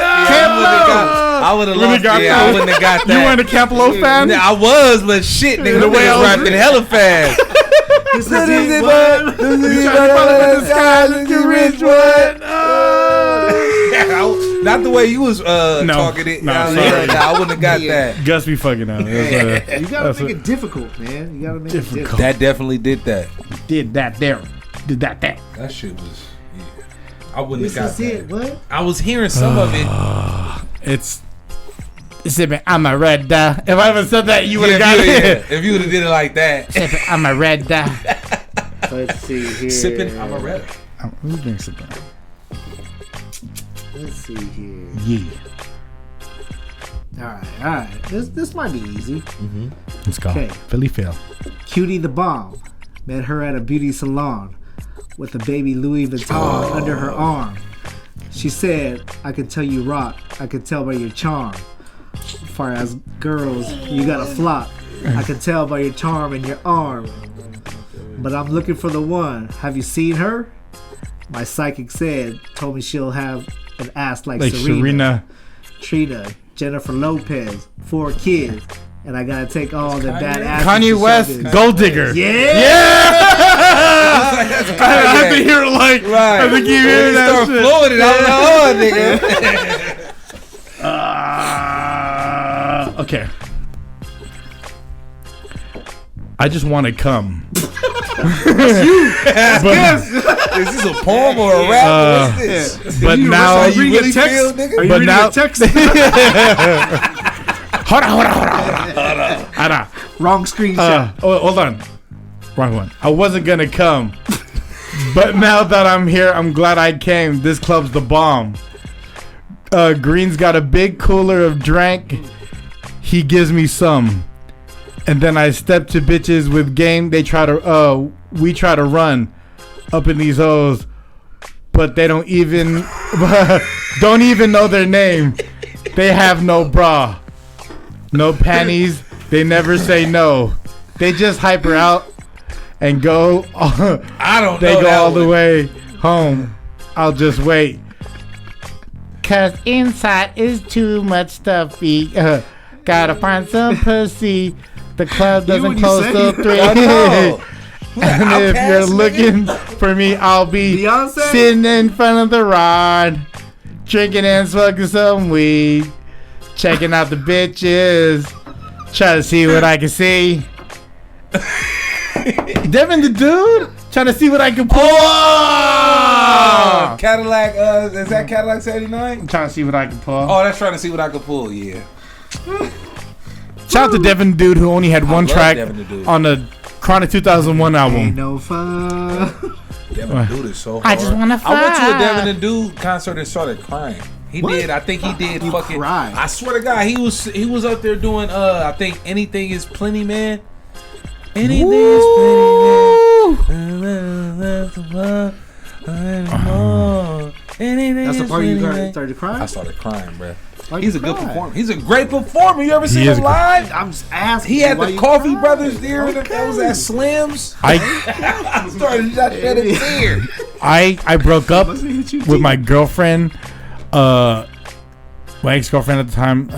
I would have lost. I wouldn't have got that. You weren't a Campolo fan? I was, but shit, nigga, the way I was rapping hella fast. This is it. What? You trying to follow in the sky, looking rich. What? Not the way you was talking it. I wouldn't have got that. Gus be fucking out. You gotta make it difficult, man. You gotta make it difficult. That definitely did that. Did that there. Did that there. That shit was. Yeah. I wouldn't have got This is it. What? I was hearing some of it. It's sipping. I'm a red da. If I ever said that, you would have got it. If you would have did it like that. Sipping. I'm a red da. Let's see here. Sipping. I'm a red. Who's been sipping? Let's see here. Yeah. All right. This might be easy. Let's go. Okay. Philly Phil. Cutie the Bomb met her at a beauty salon with a baby Louis Vuitton under her arm. She said, I can tell you rock. I can tell by your charm. Far as girls, you got a flop. I can tell by your charm and your arm. But I'm looking for the one. Have you seen her? My psychic told me she'll have an ass like Serena. Trina, Jennifer Lopez, 4 kids. and I gotta take all the bad ass. Kanye West, Gold Digger. Yeah. I have to hear it like. Right. I have to keep hearing that shit. Floating, nigga. Okay. I just want to come. That's you. Is this a poem or a rap? What's this? But now, are you reading a text? Are you reading a text? Hold on. Wrong screenshot. Hold on. Wrong one. I wasn't gonna come, but now that I'm here, I'm glad I came. This club's the bomb. Green's got a big cooler of drink. He gives me some. And then I step to bitches with game. We try to run up in these hoes, but they don't even know their name. They have no bra, no panties. They never say no. They just hyper out and go. They go all the way home. I'll just wait. 'Cause inside is too much stuffy. Gotta find some pussy. The club doesn't close till 3. And if you're looking for me, I'll be Beyonce? Sitting in front of the rod, drinking and smoking some weed, checking out the bitches, trying to see what I can see. Devin the dude, trying to see what I can pull. Oh! Cadillac, is that Cadillac 79? I'm trying to see what I can pull. Oh, that's trying to see what I can pull, yeah. Shout out to Devin the Dude, who only had one track on the Chronic 2001 album. Ain't no fun. Devin the Dude is so hard. I just want to fuck. I went to a Devin the Dude concert and started crying. I think he did you fucking. Cried. I swear to God, he was up there doing. I think Anything Is Plenty, man. Anything is plenty, man. That's the part you started to cry? I started crying, bro. He's a good performer. He's a great performer. You ever seen him live? I'm just asking. He had the Coffee Brothers there. Okay. That was at Slim's. I broke up with my girlfriend, my ex-girlfriend at the time,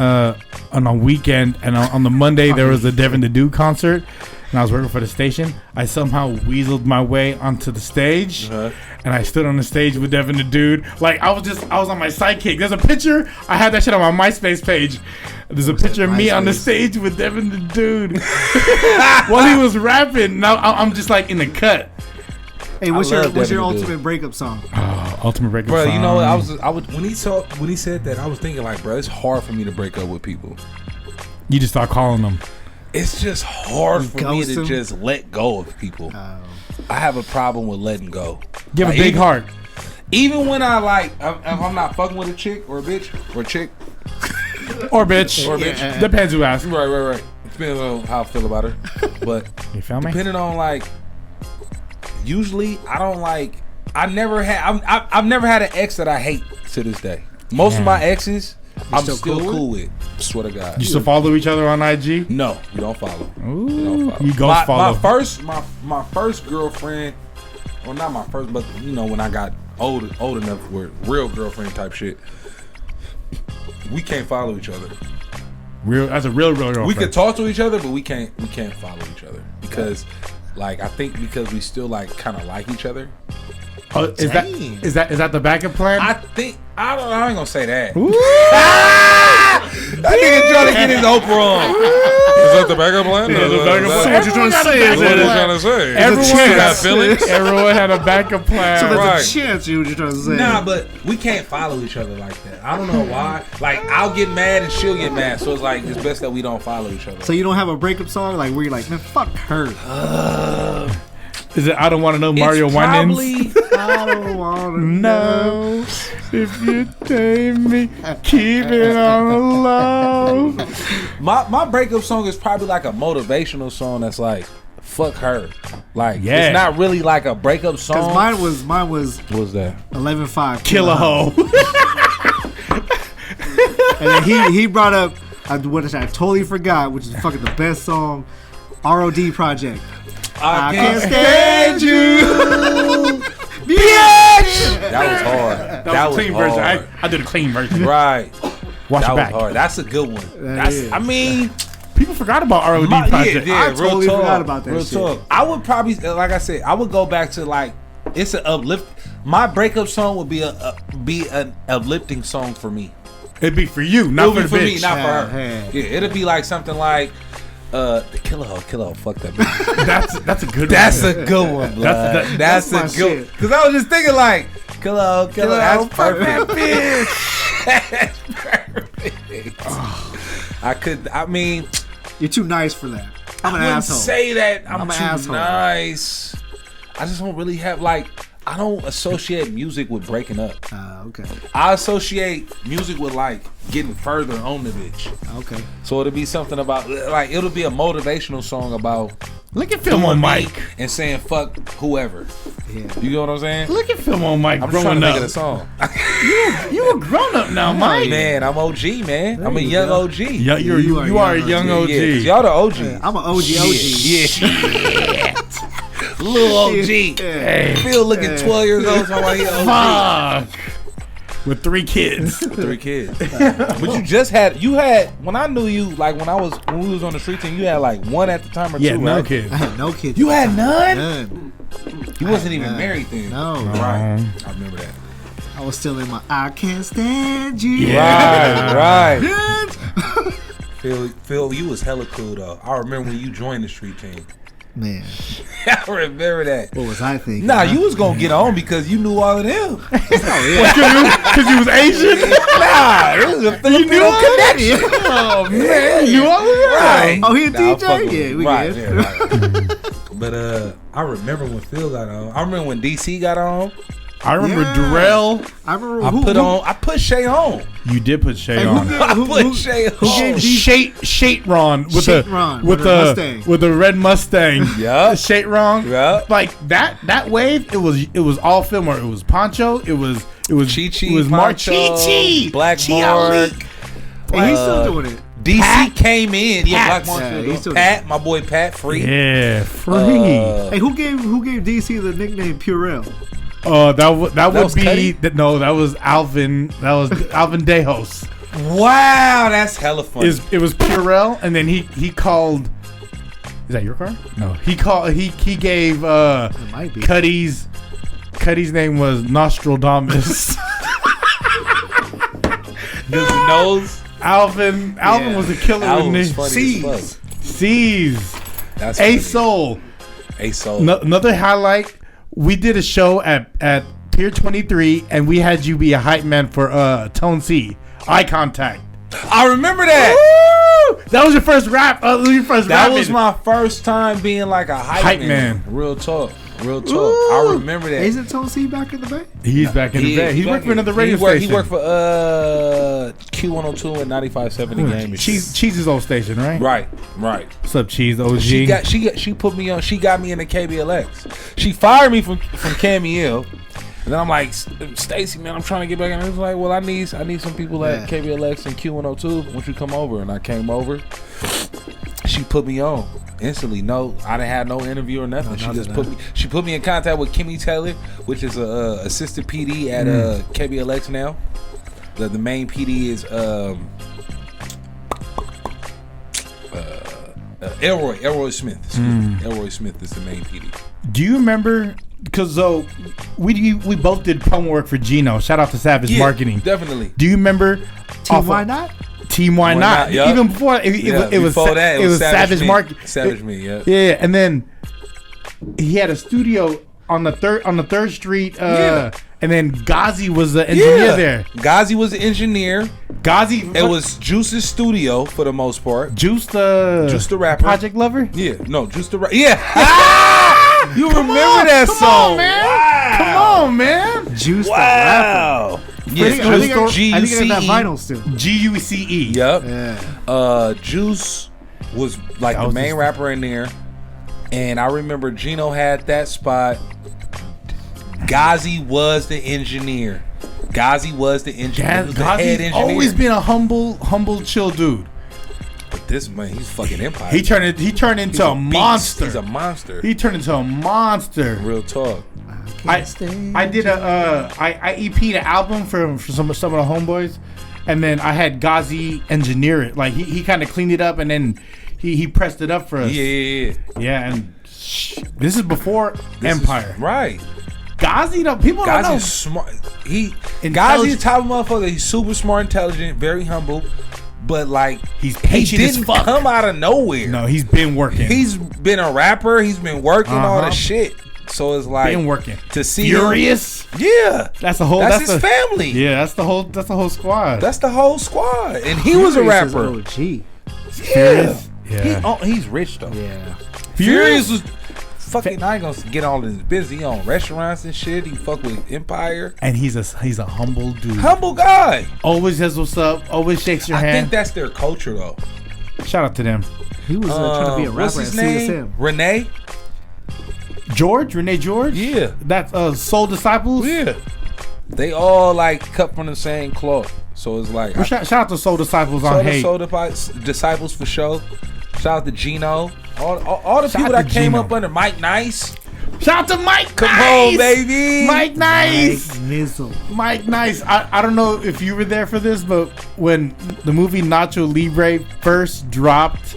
on a weekend, and on the Monday there was a Devin the Dude concert. And I was working for the station. I somehow weaseled my way onto the stage, and I stood on the stage with Devin the Dude. Like I was on my sidekick. There's a picture. I had that shit on my MySpace page. There's a picture of me on the stage with Devin the Dude while he was rapping. Now I'm just like in the cut. Hey, what's your ultimate breakup song? Ultimate breakup song. Bro, you know, I would when he said that, I was thinking like, bro, it's hard for me to break up with people. You just start calling them. It's just hard for me to just let go of people. I have a problem with letting go. Give like, a big heart. Even when if I'm not fucking with a chick or a bitch or a chick. or bitch. Yeah. Depends who asks. Right. Depending on how I feel about her. But you feel me? Depending on usually I've never had an ex that I hate to this day. Most of my exes I'm still cool with. Swear to God. You still follow each other on IG? No, we don't follow. Ooh, you ghost follow. My first girlfriend, well not my first, but when I got old enough with real girlfriend type shit, we can't follow each other. That's a real girlfriend. We could talk to each other, but we can't follow each other because I think because we still kind of like each other. Oh, is that the backup plan? I ain't gonna say that. That nigga trying to get his Oprah on. Is that the backup plan? Yeah, the backup plan. So what you trying to say? That's what you're trying to say. Everyone had a backup plan. So there's a chance you were just trying to say. Nah, but we can't follow each other like that. I don't know why. I'll get mad and she'll get mad. So it's best that we don't follow each other. So you don't have a breakup song where you're like, man, fuck her. Is it I Don't Want to Know Mario Winans? I don't want to know if you take me, keep it on the low. My breakup song is probably a motivational song that's fuck her. It's not really a breakup song. Because mine was what was that? 11-5 Kill a hoe. And then he brought up what I totally forgot, which is fucking the best song, ROD Project. I can't stand you, bitch. That was hard. That was a clean version. I did a clean version. Right. Watch that it back. Was hard. That's a good one. People forgot about ROD project. Yeah, I totally forgot about that shit. Talk. I would probably, like I said, I would go back to like it's an uplift. My breakup song would be an uplifting song for me. It'd be for you, not for the bitch. Me, not for her. Yeah, it'd be like something like the Killer Hoe, fuck that bitch. That's a good. That's a good one. Blood. That's a good. Because I was just thinking like Killer Hoe, that's perfect. That's perfect. I mean, you're too nice for that. I'm an asshole. Say that I'm an too asshole. Nice. I just don't really have like. I don't associate music with breaking up. Okay. I associate music with like getting further on the bitch. Okay. So it'll be something about like it'll be a motivational song about look at Fillmoe Mike and saying fuck whoever. Yeah. You know what I'm saying? Look at Fillmoe Mike. I'm trying to think of the song. you a grown up now, Mike. Man, I'm OG, man. I'm a young OG. Yeah, you are a young OG. Yeah, y'all the OG. I'm an OG. Yeah. Little OG. Hey. Phil looking 12 years old. So he OG. With 3 kids. But you had when I knew you, like when we was on the street team, you had like one at the time or two, no right? kids. I had no kids. You had none? None. You wasn't even married then. No. Right. I remember that. I was still in my I can't stand you. Yeah. Right. Phil, you was hella cool though. I remember when you joined the street team. Man. I remember that. What was I thinking? Nah, you was gonna get on because you knew all of them. Oh, yeah. Because you was Asian? Nah, it was a Filipino connection. Oh, man. You knew all of them? Right. Oh, he a DJ? Yeah, we right, good. Yeah, right. But I remember when Phil got on. I remember when DC got on. I remember Darrell. I remember I put Shay on. You did put Shay on. I put Shay on. Who gave Shate-Ron with the red Mustang. Yeah. Shate-Ron. Yeah. Like that wave, it was all Fillmoe. It was Poncho. It was Chi-Chi. It was Chi-Chi. Black Mark. And he's still doing it. DC Pat came in. Yeah, Pat. Black Mark Yeah, still doing Pat, my boy Pat, Free. Yeah, Free. Hey, who gave DC the nickname Purell? That would be that was Alvin. That was Alvin Dejos. Wow, that's hella funny. It was Purell, and then he called. Is that your car? No. He gave Cuddy's name was Nostradamus. His nose. Alvin was a killer. Alvin was funny as fuck. C's. That's A Soul. Another highlight. We did a show at Pier 23, and we had you be a hype man for Tone C. Eye Contact. I remember that. Woo! That was your first rap. That was my first time being like a hype man. Real talk. Ooh. I remember that. Isn't Tone C back in the Bay? He's back in the Bay. He worked for another radio station. He worked for Q102 and 95.7 The Game. Cheese's old station, right? Right. What's up, Cheese? OG. She put me on. She got me into KBLX. She fired me from Camille. And then I'm like, Stacy, man, I'm trying to get back. And I was like, well, I need some people at KBLX and Q102. Won't you come over? And I came over. She put me on instantly. No, I didn't have no interview or nothing. She put me in contact with Kimmy Taylor, which is a assistant PD at KBLX now. The main PD is Elroy Smith. Elroy Smith is the main PD. Do you remember? Because we both did promo work for Gino. Shout out to Savage Marketing. Definitely. Do you remember? Team Why Not? Team Why Not? Yep. Even before it was Savage Marketing. Savage Me. Yeah. Yeah, and then he had a studio on the third Street. And then Ghazi was the engineer there. Ghazi was the engineer. It was Juice's studio for the most part. Juice the rapper. Project Lover? Yeah. No, Juice the rapper. Yeah. You remember that song? Come on, man. Juice the rapper. Yes, I think I have that vinyl still. GUCE. Yep. Yeah. Juice was like the main rapper in there. And I remember Gino had that spot. Ghazi was the engineer. Ghazi's always been a humble, chill dude. But this man, he's fucking empire. He turned into a monster. He's a monster. He turned into a monster. Real talk. I did I EP'd an album for some of the homeboys, and then I had Ghazi engineer it. Like he kind of cleaned it up, and then he pressed it up for us. Yeah. And this is before Empire, right? Ghazi, though, people don't know. Ghazi's smart. Ghazi's type of motherfucker. He's super smart, intelligent, very humble. But like he's patient he didn't as fuck. Come out of nowhere. No, he's been working. He's been a rapper. He's been working all the shit. So it's like been working to see Furious. Him, yeah, that's the whole. That's his family. Yeah, that's the whole squad. That's the whole squad, and he was a rapper. OG. Yeah. He's rich though. Yeah. Furious was fucking. I ain't gonna get all this busy on restaurants and shit. He fuck with Empire, and he's a humble dude. Humble guy. Always says what's up. Always shakes your hand. I think that's their culture though. Shout out to them. He was trying to be a rapper. What's his name? Renee George. Yeah, that's Soul Disciples. Yeah, they all like cut from the same cloth. So it's like shout out to Soul Disciples on Hate. Soul Disciples for sure. Shout out to Gino. All the people that came up under Mike Nice. Shout out to Mike Come Nice. on, baby. Mike Nice. Mike Nice. I don't know if you were there for this, but when the movie Nacho Libre first dropped,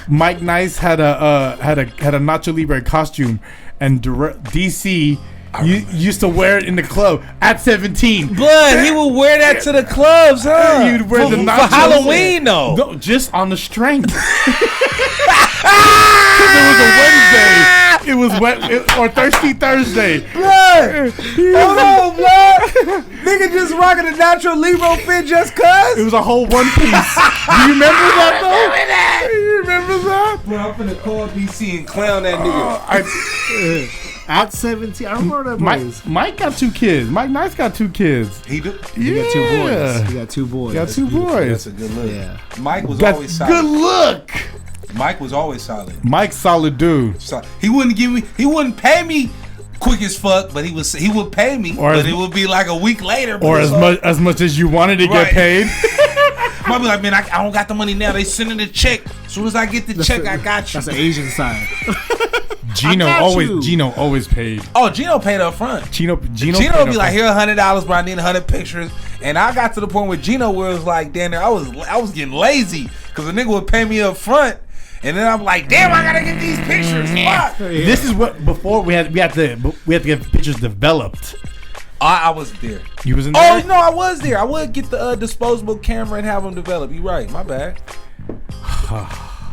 Mike Nice had a Nacho Libre costume, and DC used to wear it in the club at 17. Blood, he would wear that to the clubs, huh? You'd wear the nachos for Halloween, though. No, just on the strength. It was a Wednesday. It was or Thirsty Thursday. Blood, hold on, blood. Nigga just rocking a Nacho Libre fit just cuz. It was a whole one piece. Do you remember that though? You remember that? Bro, I'm finna call DC and clown that nigga. At 17, I remember that. Mike got 2 kids. Mike Nice got 2 kids. He do? He got 2 boys. He got 2 boys. Got 2 boys. That's a good look. Yeah. Mike was always solid. Good look. Mike was always solid. Mike's solid dude. He wouldn't pay me quick as fuck, but he would pay me, but it would be like a week later. Or as much as you wanted to get paid. Might be like, man, I don't got the money now. They sending the check. As soon as I get the check, I got you. That's the Asian side. Gino always paid. Oh, Gino paid up front. Gino would be like, here $100, but I need 100 pictures. And I got to the point with Gino where it was like, damn, I was getting lazy because the nigga would pay me up front. And then I'm like, damn, I gotta get these pictures. Yeah. This is what before we had to get pictures developed. I wasn't there. You wasn't there? Oh no, I was there. I would get the disposable camera and have them develop. You right, my bad.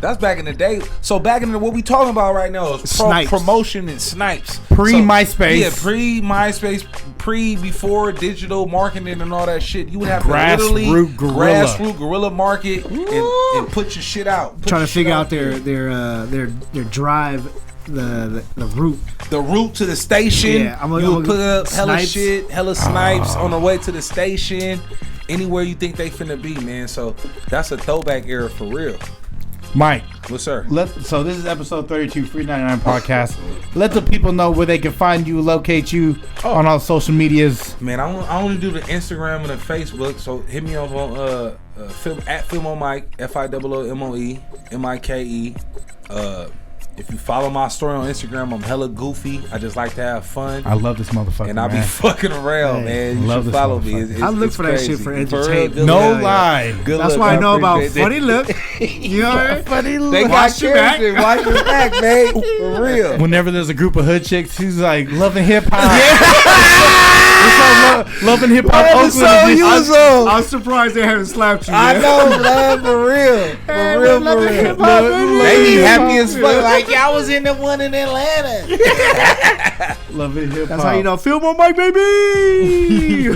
That's back in the day. So back in the what we talking about right now is promotion and snipes. Pre-MySpace. Yeah, pre-MySpace, before digital marketing and all that shit. You would have to literally grassroots guerrilla market and put your shit out. Trying to figure out their drive, the route. The route to the station. Yeah, you would put up hella snipes on the way to the station. Anywhere you think they finna be, man. So that's a throwback era for real. Mike. What's sir? So this is episode 32, Free99 podcast. Let the people know where they can find you, locate you on all social medias. Man, I only do the Instagram and the Facebook, so hit me up on at Fillmoe Mike, FIOOMOE MIKE. If you follow my story on Instagram, I'm hella goofy. I just like to have fun. I love this motherfucker, and I be fucking around, man. You should follow me. I look for that shit for entertainment. No lie. That's why I know about Funny Look. You know, Funny Look. They got your back. Watch your back, man. For real. Whenever there's a group of hood chicks, she's like loving hip hop. Loving hip hop. I'm surprised they haven't slapped you. I know, man. For real. For real. They be happy as fuck. Like, y'all was in the one in Atlanta. Loving hip hop. That's how you know Fillmoe Mike, baby.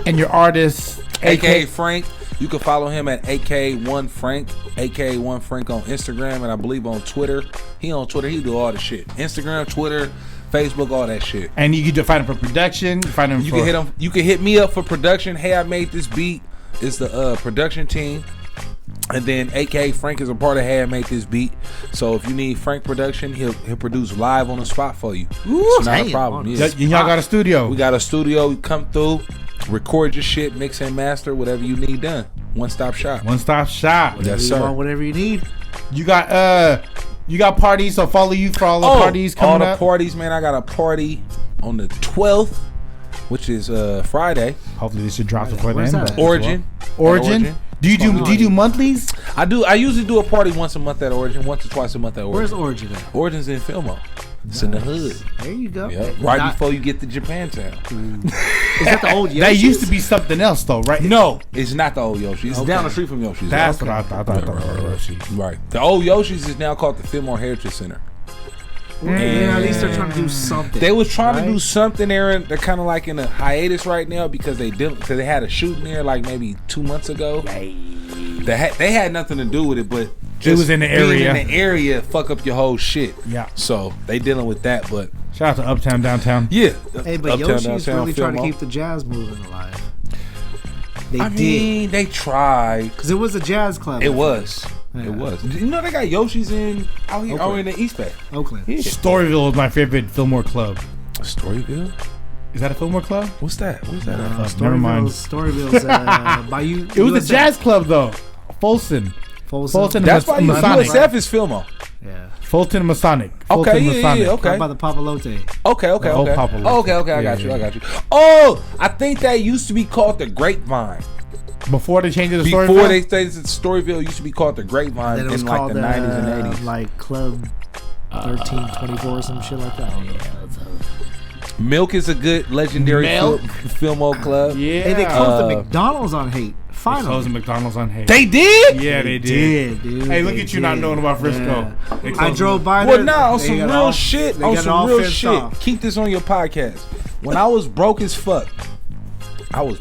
And your artist, AK Frank. You can follow him at AK1Frank, AK1Frank on Instagram, and I believe on Twitter. He on Twitter. He do all the shit. Instagram, Twitter, Facebook, all that shit. And you can find him for production. You can hit him. You can hit me up for production. Hey, I made this beat. It's the production team. And then AK Frank is a part of Hey, I Made This Beat. So if you need Frank production, he'll produce live on the spot for you. It's not a problem. Y'all got a studio. We got a studio. You come through, record your shit, mix and master, whatever you need done. One-stop shop. One-stop shop. Yes, sir. Whatever you need. You got parties, so follow you for all the parties coming up. All the parties, man. I got a party on the 12th which is Friday. Hopefully this should drop before then. Origin. Do you do monthlies? I do. I usually do a party once a month at Origin, once or twice a month at Origin. Where's Origin at? Origin's in Fillmoe. It's in the hood. There you go. Yep. Right before you get to Japantown. Is that the old Yoshi's? That used to be something else though, right? No, it's not the old Yoshi. It's down the street from Yoshi's. That's what I thought. Right. The old Yoshi's is now called the Fillmoe Heritage Center. Yeah, at least they're trying to do something. They was trying to do something there. They're kind of like in a hiatus right now because they had a shooting there like maybe 2 months ago. They had nothing to do with it, but it was in the area. In the area, fuck up your whole shit. Yeah. So they dealing with that, but shout out to Uptown Downtown. Yeah. Hey, but Uptown, Yoshi's downtown, really trying to Fillmoe. keep the jazz moving alive. I mean, they tried because it was a jazz club. It was. Yeah. It was. You know they got Yoshi's out here in the East Bay. Oakland. Yeah. Storyville is my favorite Fillmore club. Storyville? Is that a Fillmore club? What's that? What's that? Never mind. Storyville's by you. It was a jazz club though. Fulton. That's why USF is Fillmoe. Yeah. Fulton and Masonic. Okay, yeah, okay. Right by the Papalote. Okay. I got you. Oh, I think that used to be called the Grapevine. Before they changed it to Storyville? Before they changed it to Storyville, it used to be called the Grapevine in like called, the 90s and 80s. Like Club 1324 or some shit like that. Milk is a good legendary Fillmoe club. Yeah. Hey, they closed the McDonald's on Haight. Finally. They closed the McDonald's on Haight. They did? Yeah, they did. Dude. Hey, look at you not knowing about Frisco. Yeah. I drove by there. Well, now on some real shit. On some real shit. Off. Keep this on your podcast. When I was broke as fuck, I would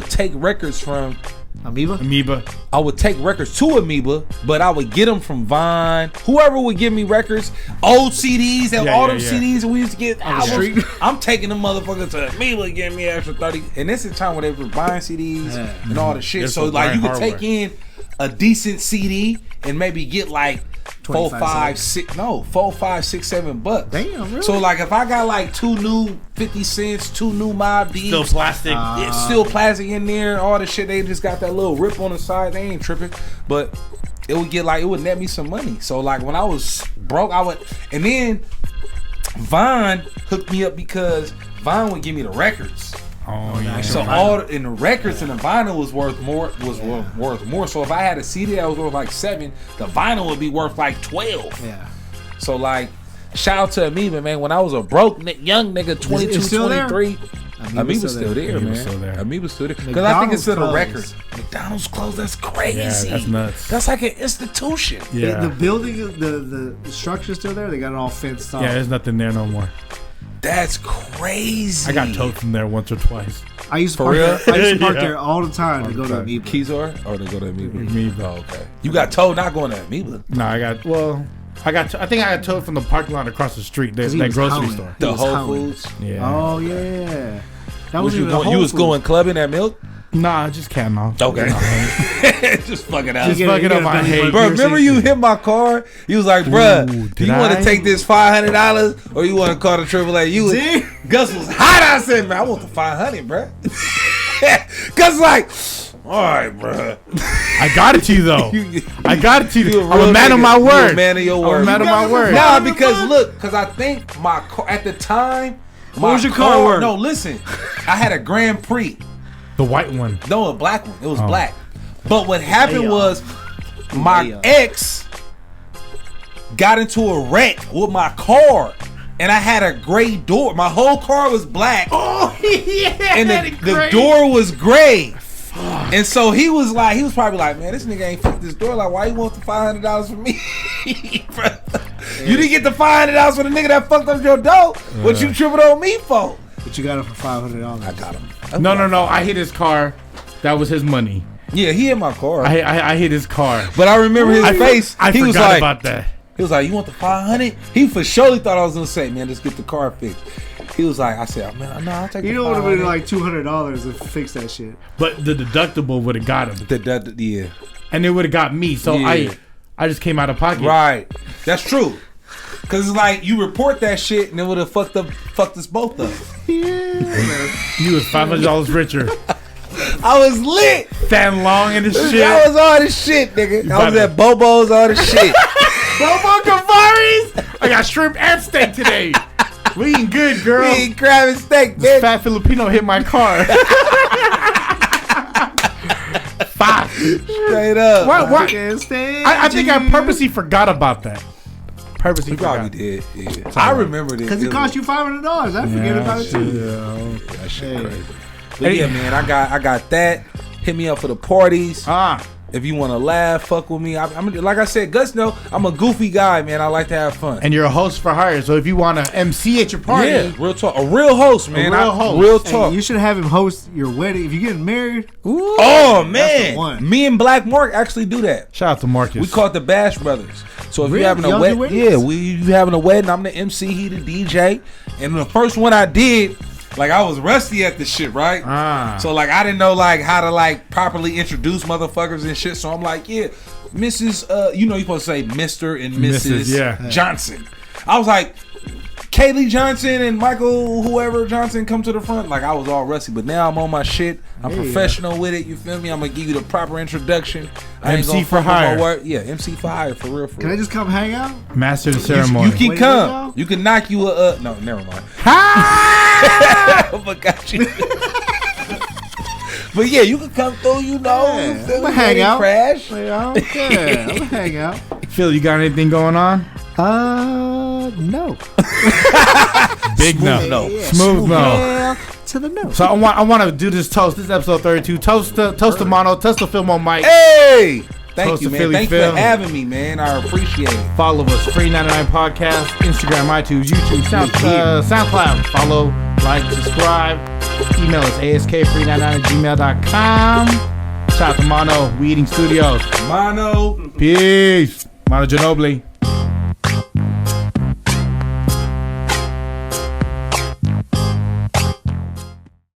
take records from Amoeba. I would take records to Amoeba, but I would get them from Vine. Whoever would give me records, old CDs, and all them CDs we used to get albums. I'm taking them motherfuckers to Amoeba and getting me an extra 30. And this is the time when they were buying CDs and all the shit. So like you could take in a decent CD and maybe get like $4, $5, $6, $7. Damn, really? So like if I got like 2 new 50 cents, 2 new Mob Deeps, still plastic. It's still plastic in there. All the shit, they just got that little rip on the side. They ain't tripping, but it would net me some money. So like when I was broke, and then Vine hooked me up because Vine would give me the records. Oh yeah. So the records and the vinyl was worth more. Worth more. So if I had a CD that was worth like 7, the vinyl would be worth like 12. Yeah. So like, shout out to Amoeba, man. When I was a broke young nigga, 22, 23. Amoeba's still there, man. Amoeba's still there. Because I think it's still the records. McDonald's closed. That's crazy. Yeah, that's nuts. That's like an institution. Yeah. The building, the structure's still there. They got it all fenced off. Yeah, there's nothing there no more. That's crazy. I got towed from there once or twice. I used to park there all the time to go to Amoeba. Kezar or to go to Amoeba? Amoeba. Oh, okay. You got towed not going to Amoeba? No, I think I got towed from the parking lot across the street. That grocery store. The Whole Foods? Yeah. Oh, yeah. That was you was going clubbing at Milk? Nah, just catting off. Okay. Just fucking out. Just fucking up my head. Bro, remember you hit my car? You was like, bruh, do you want to take this $500 or you want to call the AAA? Gus was hot. I said, man, I want the 500, bruh. Gus was like, all right, bruh. I got it to you, though. I got it to you. I'm a man of my word. You're a man of your word. I'm a man of my word. Nah, because I think my car, at the time, what was your car worth? No, listen. I had a Grand Prix. The white one. No, a black one. It was black. But what happened was my ex got into a wreck with my car. And I had a gray door. My whole car was black. Oh, yeah. And the door was gray. Fuck. And so he was probably like, man, this nigga ain't fixed this door. Like, why you want the $500 from me? You didn't get the $500 for the nigga that fucked up your door. What you tripping on me for? But you got it for $500. I got him. No. I hit his car. That was his money. Yeah, he hit my car. I hit his car. But I remember his face. He was like, about that. He was like, you want the 500? He for sure thought I was gonna say, man, just get the car fixed. He was like, I said, man, no, I'll take the 500. You know, it would have been like $200 to fix that shit. But the deductible would have got him. Yeah. And it would have got me. So I just came out of pocket. Right. That's true. Cause it's like you report that shit and it would have fucked us both up. Yeah. You was $500 richer. I was lit. Fan long in the shit. I was all this shit, nigga. I was at Bobo's, all this shit. Bobo Cavari's. I got shrimp and steak today. We eating good, girl. We eating crab and steak, This bitch. fat Filipino hit my car. Fuck. Straight up. What? I think I purposely forgot about that. You probably did. Yeah. I remember this. Because it cost you $500. I forget about it too. Yeah, that shit crazy. But yeah, man, I got that. Hit me up for the parties. If you want to laugh, fuck with me. I'm like I said, Gus, no, I'm a goofy guy, man. I like to have fun. And you're a host for hire, so if you want to MC at your party, yeah, real talk, a real host, man. Real talk. Hey, you should have him host your wedding if you're getting married. Ooh, oh man, me and Black Mark actually do that. Shout out to Marcus. We call it the Bash Brothers. So if really? you're having a wedding, you having a wedding, I'm the MC, he the DJ. And the first one I did, like I was rusty at the shit, right? So like I didn't know like how to like properly introduce motherfuckers and shit. So I'm like, yeah, Mrs. You know you're supposed to say Mr. and Mrs. Johnson. I was like, Kaylee Johnson and Michael whoever Johnson come to the front. Like I was all rusty, but now I'm on my shit. I'm professional with it. You feel me? I'm gonna give you the proper introduction. I ain't MC for hire. Yeah, MC for hire for real. Can I just come hang out? Master the ceremony. You can come. You can knock you a no, never mind. I forgot you. But yeah, you can come through. You know, I'm gonna hang out. Crash. Okay, I'm gonna hang out. Phil, you got anything going on? No. Big Smooth no. no. Smooth no. Yeah, to the no. So I want to do this toast. This is episode 32. Toast to Mono. Toast to Fillmoe Mike. Hey, thank Toast you, to man. Philly Thanks Phil. for having me, man. I appreciate it. Follow us, Free99 Podcast, Instagram, iTunes, YouTube, SoundCloud. Follow, like, subscribe. Email us, askfree99@gmail.com. Shout out to Mono, We Eating Studios. Mono. Peace. Mono Ginobili.